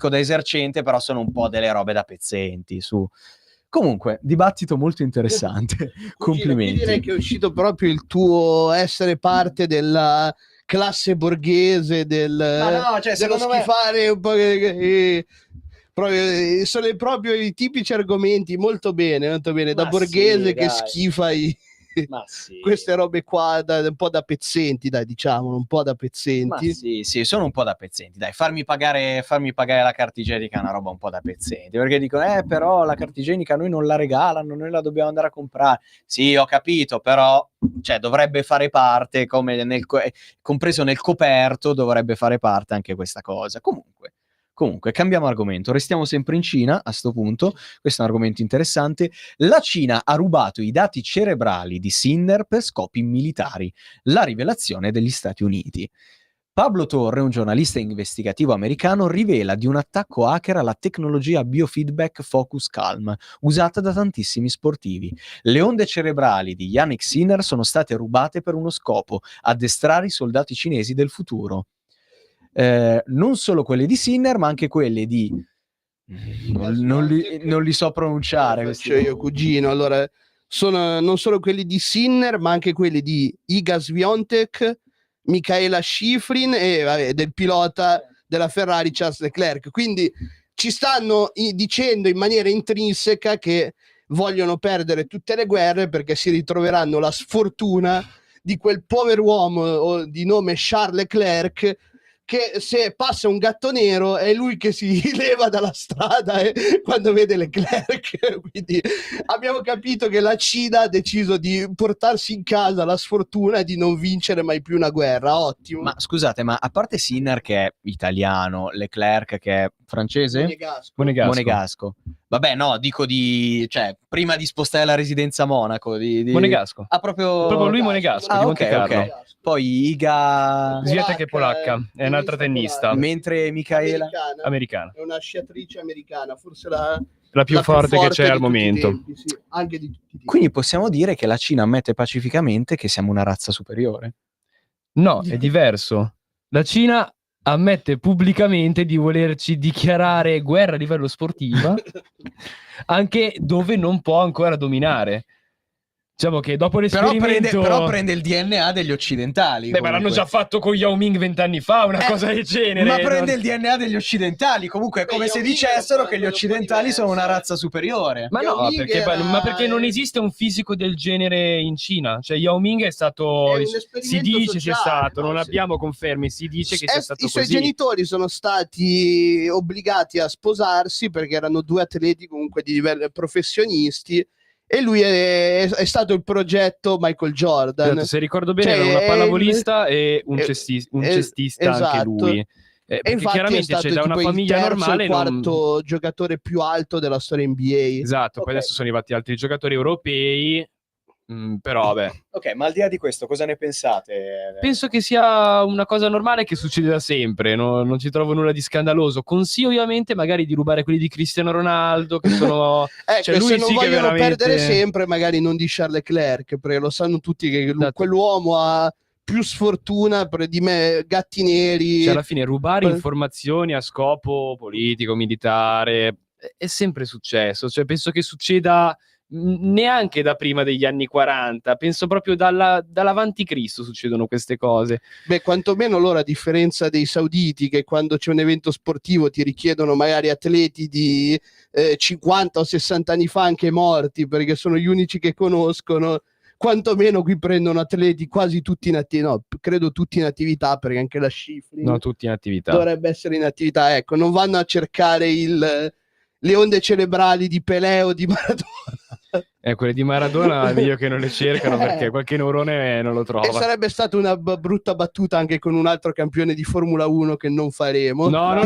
da esercente, però sono un po' delle robe da pezzenti, su. Comunque, dibattito molto interessante. Complimenti. Qui direi che è uscito proprio il tuo essere parte della classe borghese, Ma no, cioè, dello secondo me- schifare un po'. Sono proprio i tipici argomenti, molto bene, da Ma borghese sì, che dai. schifa Ma sì. queste robe qua, un po' da pezzenti, dai, diciamolo, un po' da Ma pezzenti. sì, sono un po' da pezzenti. Dai, farmi pagare la carta igienica è una roba un po' da pezzenti. Perché dicono, però la carta igienica noi non la regalano, noi la dobbiamo andare a comprare. Sì, ho capito, però cioè, dovrebbe fare parte, come compreso nel coperto, dovrebbe fare parte anche questa cosa. Comunque, cambiamo argomento. Restiamo sempre in Cina a sto punto. Questo è un argomento interessante. La Cina ha rubato i dati cerebrali di Sinner per scopi militari. La rivelazione degli Stati Uniti. Pablo Torre, un giornalista investigativo americano, rivela di un attacco hacker alla tecnologia biofeedback Focus Calm, usata da tantissimi sportivi. Le onde cerebrali di Yannick Sinner sono state rubate per uno scopo: addestrare i soldati cinesi del futuro. Non solo quelle di Sinner, ma anche quelle di... Non li so pronunciare. questi. Faccio io, cugino. Allora, sono non solo quelli di Sinner, ma anche quelli di Iga Swiatek, Michaela Schifrin e del pilota della Ferrari Charles Leclerc. Quindi ci stanno dicendo in maniera intrinseca che vogliono perdere tutte le guerre perché si ritroveranno la sfortuna di quel pover'uomo di nome Charles Leclerc, che se passa un gatto nero è lui che si leva dalla strada quando vede Leclerc. Quindi abbiamo capito che la Cina ha deciso di portarsi in casa la sfortuna di non vincere mai più una guerra. Ottimo. Ma scusate, ma a parte Sinner che è italiano, Leclerc che è francese? Monegasco. Vabbè, no, dico cioè, prima di spostare la residenza a Monaco. Monegasco. Ah, proprio... Proprio lui Monegasco, di Monte Carlo. ok. Poi Iga... Swiatek è polacca, è un'altra tennista. Mentre Michaela... Americana. È una sciatrice americana, forse la più forte che c'è di al tutti i momento. tempi, sì, anche di tutti i tempi. Quindi possiamo dire che la Cina ammette pacificamente che siamo una razza superiore? No, è diverso. La Cina ammette pubblicamente di volerci dichiarare guerra a livello sportivo, anche dove non può ancora dominare. Diciamo che dopo l'esperimento... Però prende il DNA degli occidentali. Beh, ma l'hanno già fatto con Yao Ming 20 anni fa, una cosa del genere. Ma prende il DNA degli occidentali. Comunque è come se dicessero che gli occidentali sono una razza superiore. Ma no, perché non esiste un fisico del genere in Cina. Cioè Yao Ming è stato... si dice sia stato, non abbiamo confermi, si dice che sia stato I suoi così. genitori sono stati obbligati a sposarsi perché erano due atleti comunque di livello professionisti. E lui è stato il progetto Michael Jordan. Esatto, se ricordo bene, era una pallavolista e un cestista esatto. anche lui. E Perché infatti chiaramente è stato c'è da una tipo famiglia il terzo, normale. il quarto giocatore più alto della storia NBA. Esatto, poi adesso sono arrivati altri giocatori europei. Però vabbè, Ok, ma al di là di questo, cosa ne pensate? penso che sia una cosa normale che succede da sempre, non ci trovo nulla di scandaloso. Consiglio ovviamente magari di rubare quelli di Cristiano Ronaldo, che sono... Ecco, lui se non sì che vogliono veramente... perdere sempre, magari non di Charles Leclerc, perché lo sanno tutti che quell'uomo ha più sfortuna di me, gatti neri. Cioè alla fine rubare informazioni a scopo politico, militare, è sempre successo. Cioè penso che succeda neanche da prima degli anni 40, penso proprio dall'avanti Cristo succedono queste cose. Beh, quantomeno loro, a differenza dei sauditi, che quando c'è un evento sportivo ti richiedono magari atleti di 50 o 60 anni fa anche morti, perché sono gli unici che conoscono, quantomeno qui prendono atleti quasi tutti in attività, no, credo tutti in attività, perché anche la Schifrin No, tutti in attività. dovrebbe essere in attività, ecco, non vanno a cercare le onde cerebrali di Pelé o di Maradona. Quelle di Maradona è meglio che non le cercano, perché qualche neurone non lo trova. E sarebbe stata una brutta battuta anche con un altro campione di Formula 1 che non faremo. No.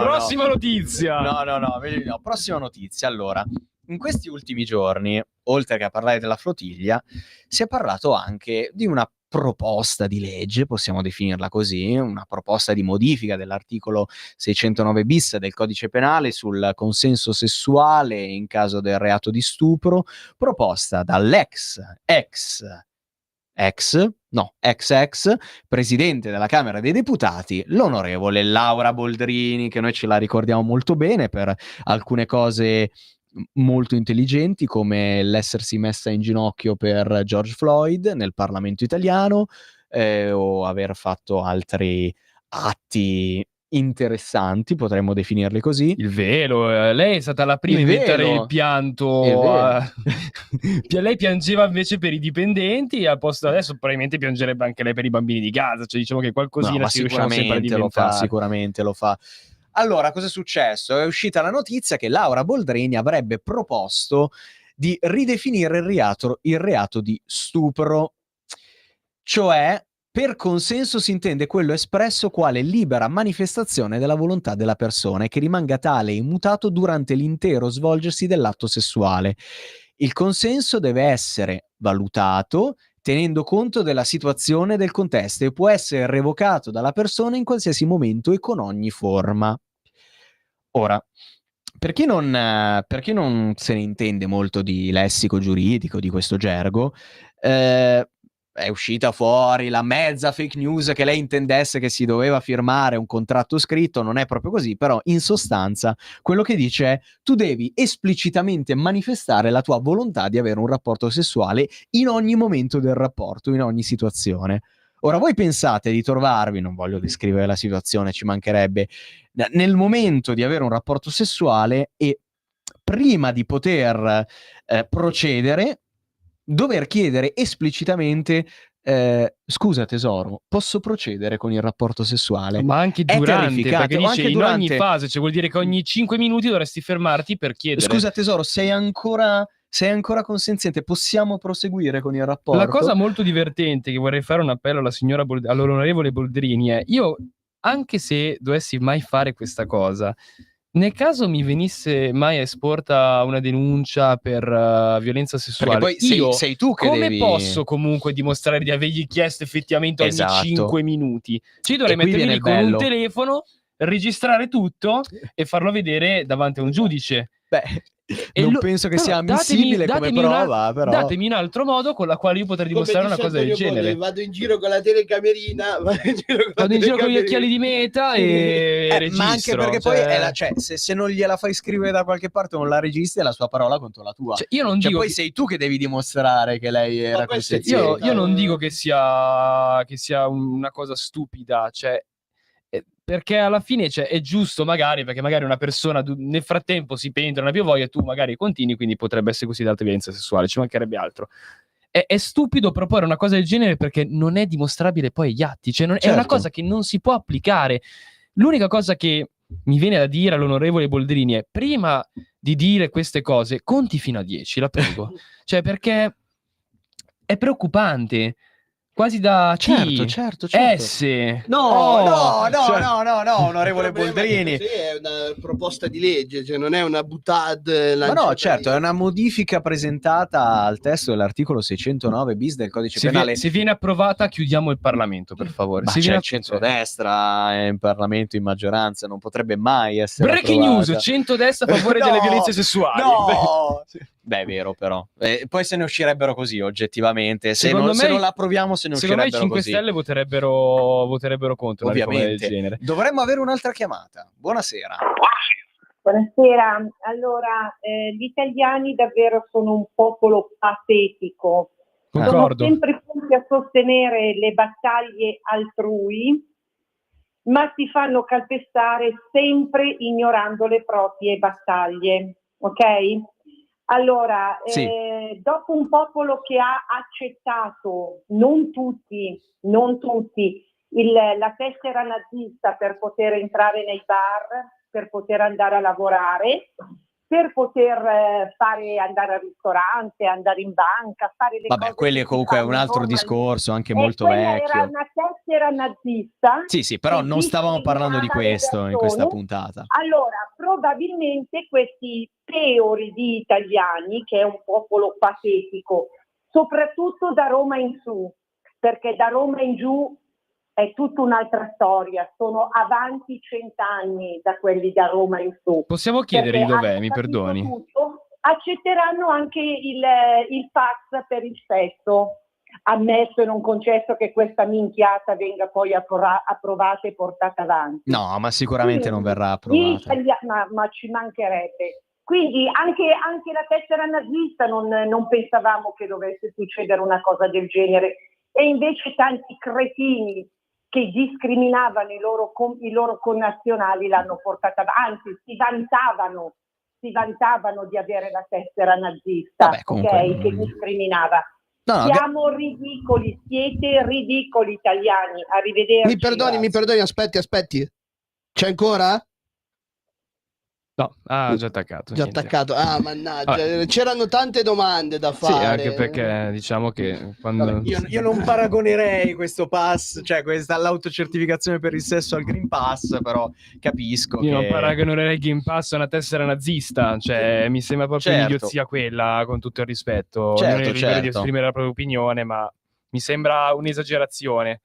Prossima notizia. No, prossima notizia. Allora, in questi ultimi giorni, oltre che a parlare della flottiglia, si è parlato anche di una proposta di legge, possiamo definirla così, una proposta di modifica dell'articolo 609 bis del codice penale sul consenso sessuale in caso del reato di stupro, proposta dall'ex ex presidente della Camera dei Deputati, l'onorevole Laura Boldrini, che noi ce la ricordiamo molto bene per alcune cose molto intelligenti, come l'essersi messa in ginocchio per George Floyd nel Parlamento italiano, o aver fatto altri atti interessanti, potremmo definirli così. Il velo, lei è stata la prima a inventare il pianto. Lei piangeva invece per i dipendenti, al posto adesso probabilmente piangerebbe anche lei per i bambini di Gaza. Cioè, diciamo che qualcosina si riusciamo sempre a diventare. Sicuramente lo fa. Allora, cosa è successo? È uscita la notizia che Laura Boldrini avrebbe proposto di ridefinire il reato di stupro, cioè per consenso si intende quello espresso quale libera manifestazione della volontà della persona e che rimanga tale e immutato durante l'intero svolgersi dell'atto sessuale. Il consenso deve essere valutato tenendo conto della situazione e del contesto e può essere revocato dalla persona in qualsiasi momento e con ogni forma. Ora, per chi non se ne intende molto di lessico giuridico, di questo gergo, è uscita fuori la mezza fake news che lei intendesse che si doveva firmare un contratto scritto. Non è proprio così, però in sostanza quello che dice è: tu devi esplicitamente manifestare la tua volontà di avere un rapporto sessuale in ogni momento del rapporto, in ogni situazione. Ora voi pensate di trovarvi, non voglio descrivere la situazione, ci mancherebbe, nel momento di avere un rapporto sessuale e prima di poter procedere dover chiedere esplicitamente scusa tesoro, posso procedere con il rapporto sessuale? Ma anche durante, perché dice in ogni fase, cioè vuol dire che ogni 5 minuti dovresti fermarti per chiedere. Scusa tesoro, sei ancora consenziente? Possiamo proseguire con il rapporto? La cosa molto divertente che vorrei fare un appello all'onorevole Boldrini è: io, anche se dovessi mai fare questa cosa, nel caso mi venisse mai esporta una denuncia per violenza sessuale, poi sei tu che come devi... posso comunque dimostrare di avergli chiesto effettivamente ogni 5 minuti? Ci dovrei mettermi lì con un telefono, registrare tutto e farlo vedere davanti a un giudice. Beh, non penso che sia ammissibile come prova, però. Datemi un altro modo con la quale io potrei dimostrare una cosa del genere. Vado in giro con la telecamerina, vado in giro con gli occhiali di Meta e registro. Ma anche perché poi se non gliela fai scrivere da qualche parte, non la registri, è la sua parola contro la tua. Io non dico poi sei tu che devi dimostrare che lei era consenziente. Io non dico che sia una cosa stupida, cioè, perché alla fine è giusto, magari, perché magari una persona nel frattempo si pente, non ha più voglia, e tu magari continui, quindi potrebbe essere considerata violenza sessuale, ci mancherebbe altro. È stupido proporre una cosa del genere perché non è dimostrabile poi agli atti, cioè è una cosa che non si può applicare. L'unica cosa che mi viene da dire all'onorevole Boldrini è: prima di dire queste cose conti fino a 10, la prego. Cioè, perché è preoccupante. Quasi da certo. S. No, onorevole Boldrini. Sì, è una proposta di legge, cioè non è una butad. Ma no, certo, è una modifica presentata al testo dell'articolo 609 bis del codice penale. Se viene approvata, chiudiamo il Parlamento, per favore. Ma c'è il centrodestra in Parlamento in maggioranza, non potrebbe mai essere Breaking approvata. News, centrodestra a favore delle violenze sessuali. No! Beh, è vero, però. Poi se ne uscirebbero così, oggettivamente. Se non la approviamo, se ne uscirebbero così. Secondo me i 5 Stelle voterebbero contro una riforma del genere. Dovremmo avere un'altra chiamata. Buonasera. Buonasera. Allora, gli italiani davvero sono un popolo patetico. Concordo. Sono sempre pronti a sostenere le battaglie altrui, ma si fanno calpestare sempre ignorando le proprie battaglie. Ok? Allora, dopo un popolo che ha accettato, non tutti, la tessera nazista per poter entrare nei bar, per poter andare a lavorare, per poter andare al ristorante, andare in banca, fare le cose. Vabbè, quelli comunque è un altro discorso, anche molto vecchio. Era una tessera nazista. Sì, però non stavamo parlando di questo in questa puntata. Allora, probabilmente questi teori di italiani, che è un popolo patetico, soprattutto da Roma in su, perché da Roma in giù è tutta un'altra storia, sono avanti 100 anni da quelli da Roma in su. Possiamo chiedergli dov'è, mi perdoni? Accetteranno anche il fax per il sesso, ammesso e non concesso che questa minchiata venga poi approvata e portata avanti. No, ma sicuramente non verrà Gli approvata. ma ci mancherebbe. Quindi anche la tessera nazista non pensavamo che dovesse succedere una cosa del genere, e invece tanti cretini che discriminavano i loro connazionali l'hanno portata avanti, anzi si vantavano di avere la tessera nazista. Vabbè, comunque, che discriminava. No, Siamo ridicoli, siete ridicoli italiani. Arrivederci. Mi perdoni, aspetti. C'è ancora? No, già attaccato. Già niente. attaccato. Mannaggia, Vabbè. c'erano tante domande da Sì, fare. anche perché diciamo che quando... Vabbè, io non paragonerei questo pass, cioè l'autocertificazione per il sesso al Green Pass, però capisco Io che... non paragonerei il Game Pass a una tessera nazista, cioè mi sembra proprio Certo. un'idiozia quella, con tutto il rispetto. Certo, non è libero di certo. esprimere la propria opinione, ma mi sembra un'esagerazione.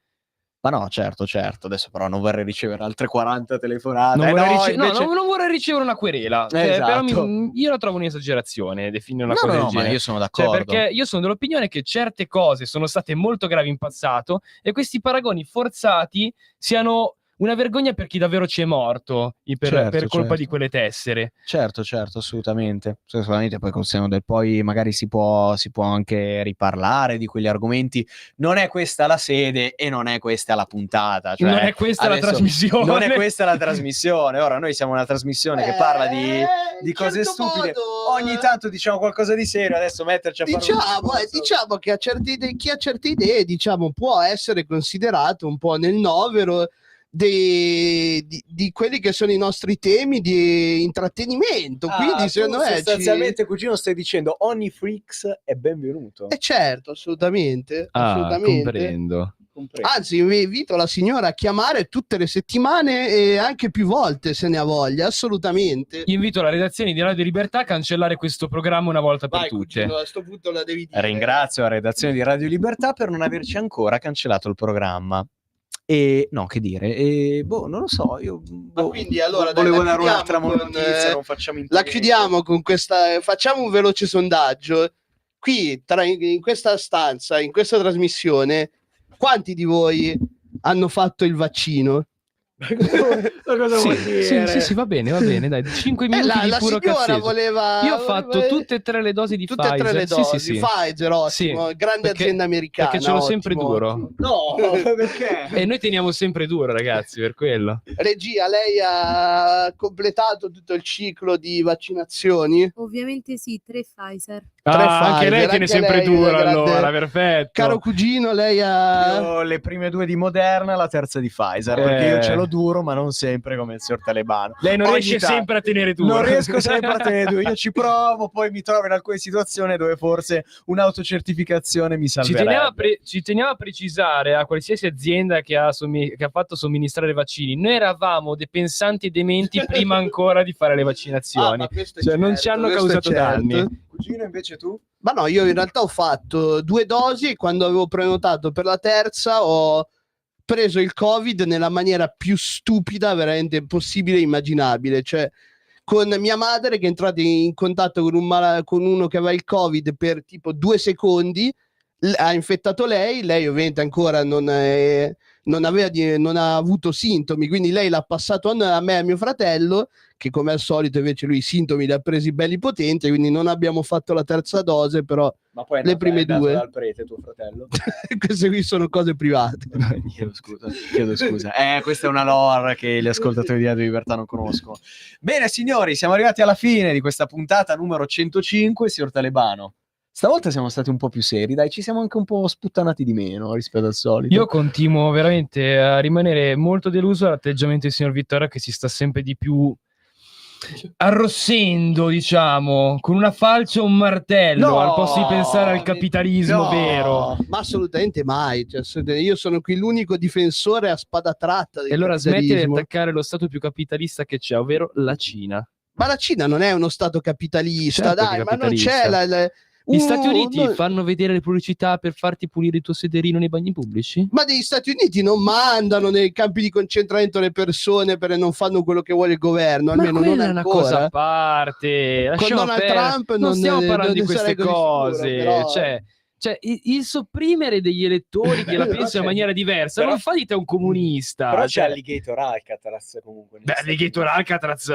Ma no, certo, adesso però non vorrei ricevere altre 40 telefonate. Non vorrei, invece... non vorrei ricevere una querela, cioè, Esatto. però io la trovo un'esagerazione definire una cosa del ma genere. io sono Cioè, d'accordo. perché io sono dell'opinione che certe cose sono state molto gravi in passato e questi paragoni forzati siano una vergogna per chi davvero ci è morto per colpa di quelle tessere. Certo, assolutamente. Sicuramente poi col senno del poi magari si può anche riparlare di quegli argomenti. Non è questa la sede e non è questa la puntata. Cioè, Non è questa la trasmissione. Non è questa la trasmissione. Ora noi siamo una trasmissione che parla di cose stupide. Ogni tanto diciamo qualcosa di serio, adesso metterci a fare Diciamo che chi ha certe idee, diciamo, può essere considerato un po' nel novero di quelli che sono i nostri temi di intrattenimento. Quindi secondo me sostanzialmente cugino stai dicendo ogni freaks è benvenuto. certo, assolutamente. Comprendo. Anzi, invito la signora a chiamare tutte le settimane e anche più volte se ne ha voglia, assolutamente. Io invito la redazione di Radio Libertà a cancellare questo programma una volta per tutte. Cugino, a sto punto la devi dire. Ringrazio la redazione di Radio Libertà per non averci ancora cancellato il programma. E no, che dire, non lo so, io quindi allora volevo dai, dare un'altra con, notizia, non facciamo la chiudiamo con questa, facciamo un veloce sondaggio. Qui in questa stanza, in questa trasmissione, quanti di voi hanno fatto il vaccino? Cosa vuol dire? Sì, va bene, dai, 5 minuti di la puro signora cazzeggio. voleva Io ho fatto tutte e 3 le dosi di Pfizer. Tutte e 3 le dosi, sì. Pfizer, ottimo, grande azienda americana. Perché ce l'ho sempre ottimo, duro. ottimo. No, perché? E noi teniamo sempre duro, ragazzi, per quello. Regia, lei ha completato tutto il ciclo di vaccinazioni? Ovviamente sì, 3 Pfizer. Anche lei tiene sempre duro, allora, perfetto. Caro cugino, lei ha... Io le prime 2 di Moderna, la terza di Pfizer, perché io ce l'ho duro, ma non sempre come il signor Talebano. Lei non riesce sempre a tenere duro. Non riesco sempre a tenere duro. Io ci provo, poi mi trovo in alcune situazioni dove forse un'autocertificazione mi salverà. Ci teniamo a precisare a qualsiasi azienda che ha fatto somministrare vaccini, noi eravamo dei pensanti dementi prima ancora di fare le vaccinazioni. Cioè, non ci hanno causato danni. Cugino, invece tu? Ma no, io in realtà ho fatto 2 dosi e quando avevo prenotato per la terza ho preso il Covid nella maniera più stupida veramente possibile e immaginabile, cioè con mia madre che è entrata in contatto con uno che aveva il Covid per tipo 2 secondi, ha infettato lei ovviamente ancora non ha avuto sintomi, quindi lei l'ha passato a me e a mio fratello, che come al solito invece lui i sintomi li ha presi belli potenti, quindi non abbiamo fatto la terza dose, però Ma poi le prime 2 dal prete tuo fratello? queste qui sono cose private. Chiedo scusa. Questa è una lore che gli ascoltatori di Radio Libertà non conoscono. Bene signori, siamo arrivati alla fine di questa puntata numero 105, signor Talebano. Stavolta siamo stati un po' più seri, dai, ci siamo anche un po' sputtanati di meno rispetto al solito. Io continuo veramente a rimanere molto deluso dall'atteggiamento del signor Vittorio, che si sta sempre di più arrossendo, diciamo, con una falce e un martello, al posto di pensare al capitalismo vero. Ma assolutamente mai, cioè, io sono qui l'unico difensore a spada tratta del E allora smetti di capitalismo. attaccare lo stato più capitalista che c'è, ovvero la Cina. Ma la Cina non è uno stato capitalista, Certo che dai, è ma non capitalista. c'è Gli Stati Uniti no- fanno vedere le pubblicità per farti pulire il tuo sederino nei bagni pubblici? Ma degli Stati Uniti non mandano nei campi di concentramento le persone perché non fanno quello che vuole il governo, Ma almeno non quella è una ancora. cosa a parte. Con lasciamo Donald perdere. Trump non stiamo parlando non di ne queste sarei così cose. sicuro, però- Cioè, Cioè, il sopprimere degli elettori che la pensano in maniera diversa non fa di te un comunista. Però c'è cioè, Alligator Alcatraz comunque. beh, Alligator Alcatraz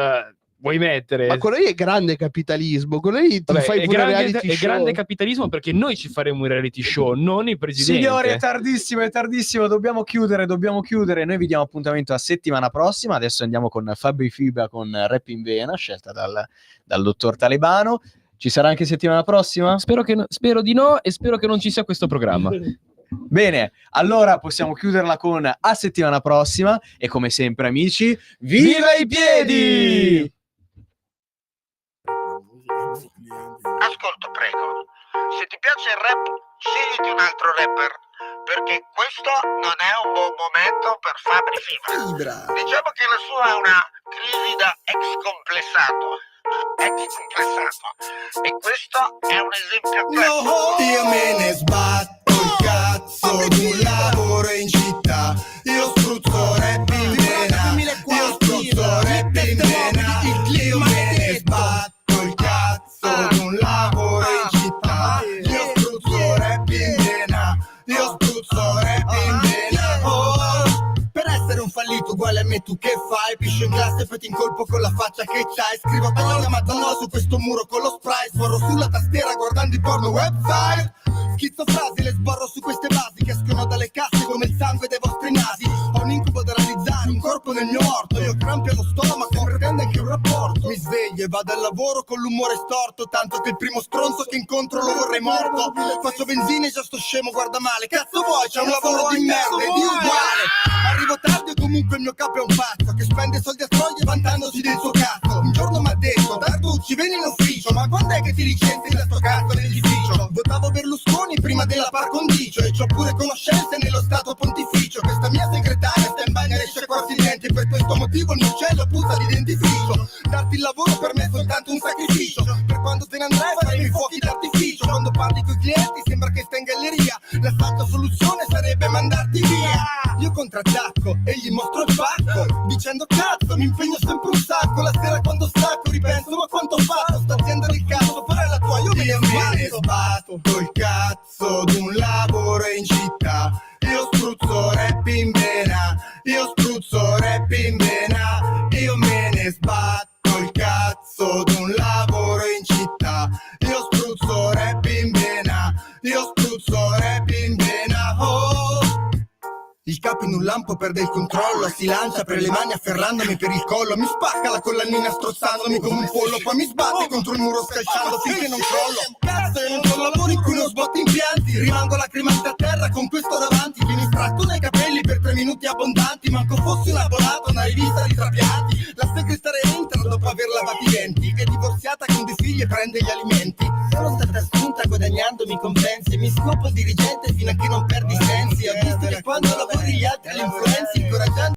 vuoi mettere? Ma quello lì è grande capitalismo, quello lì ti Vabbè, fai pure reality è show. grande capitalismo perché noi ci faremo un reality show, non il presidente. Signori, è tardissimo, dobbiamo chiudere. Noi vi diamo appuntamento a settimana prossima. Adesso andiamo con Fabri Fibra con Rap in Vena, scelta dal dottor Talebano. Ci sarà anche settimana prossima? Spero di no, e spero che non ci sia questo programma. Bene, allora possiamo chiuderla con a settimana prossima e come sempre amici, viva i piedi! Ascolta, prego. Se ti piace il rap, scegliti un altro rapper, perché questo non è un buon momento per Fabri Fibra. Diciamo che la sua è una crisi da ex complessato, e questo è un esempio classico. Io me ne sbatto il cazzo di un lavoro in città. Io spruzzo rap in vena. Io spruzzo rap in vena. Io me ne sbatto il cazzo di un lavoro in città. Io spruzzo rap in vena. Io spruzzo rap in vena. Oh, per essere un fallito uguale a me tu che fai? Piscio in classe e poi ti incolpo con la faccia che c'hai. Scrivo parole madonna su questo muro con lo spray. Sborro sulla tastiera guardando i porno website. Schizzo frasi, le sborro su queste basi che escono dalle casse come il sangue dei vostri nasi. Ho un incubo da realizzare, un corpo nel mio orto. Io crampi allo stomaco, pretende anche un rapporto. Mi sveglio e vado al lavoro con l'umore storto, tanto che il primo stronzo che incontro lo vorrei morto. Faccio benzina e già sto scemo, guarda male. Cazzo vuoi, c'è un lavoro di merda ed io uguale. Arrivo tardi e comunque il mio capo è un pazzo che spende soldi a troie vantandosi del suo cazzo. Un giorno m'ha detto, Darducci vieni in ufficio, ma quando è che ti licenzi da sto cazzo dell'edificio? Votavo Berlusconi prima della par condicio e c'ho pure conoscenze nello stato pontificio. Questa mia segretaria sta in bagno e esce quasi niente, per questo motivo il mio cielo puzza di dentifricio. Darti il lavoro per me è soltanto un sacrificio, per quando te ne andrai faremo i fuochi d'artificio. Quando parli coi clienti sembra che stai in galleria, la santa soluzione sarebbe mandarti via. Io contrattacco e gli mostro il pacco, dicendo cazzo mi impegno sempre un sacco. La sera quando stacco ripenso ma quanto ho fatto, sta azienda del cazzo però è la tua, io me ne sbatto col cazzo di un lavoro in città. Io spruzzo rap in vena, io spruzzo rap in vena. Io me ne sbatto il cazzo di un lavoro in città. Io spruzzo rap in vena, io spruzzo rap in vena. Oh, il capo in un lampo perde il controllo, si lancia per le mani afferrandomi per il collo. Mi spacca la collanina strozzandomi come un pollo, poi mi sbatte contro il muro scalciando finché non crollo. Cazzo, io non c'ho lavoro in cui non sbotto impianti, rimango lacrimante a terra con questo davanti. Vieni stratto dai capelli per 3 minuti abbondanti, manco fossi un abbonato, una rivista di trapianti. La segretaria entra dopo aver lavato i denti, è divorziata con 2 figli e prende gli alimenti. Sono stata assunta guadagnandomi compensi, mi scopo il dirigente fino a che non perdi i sensi. Ho visto che quando lavori gli altri li influenzi.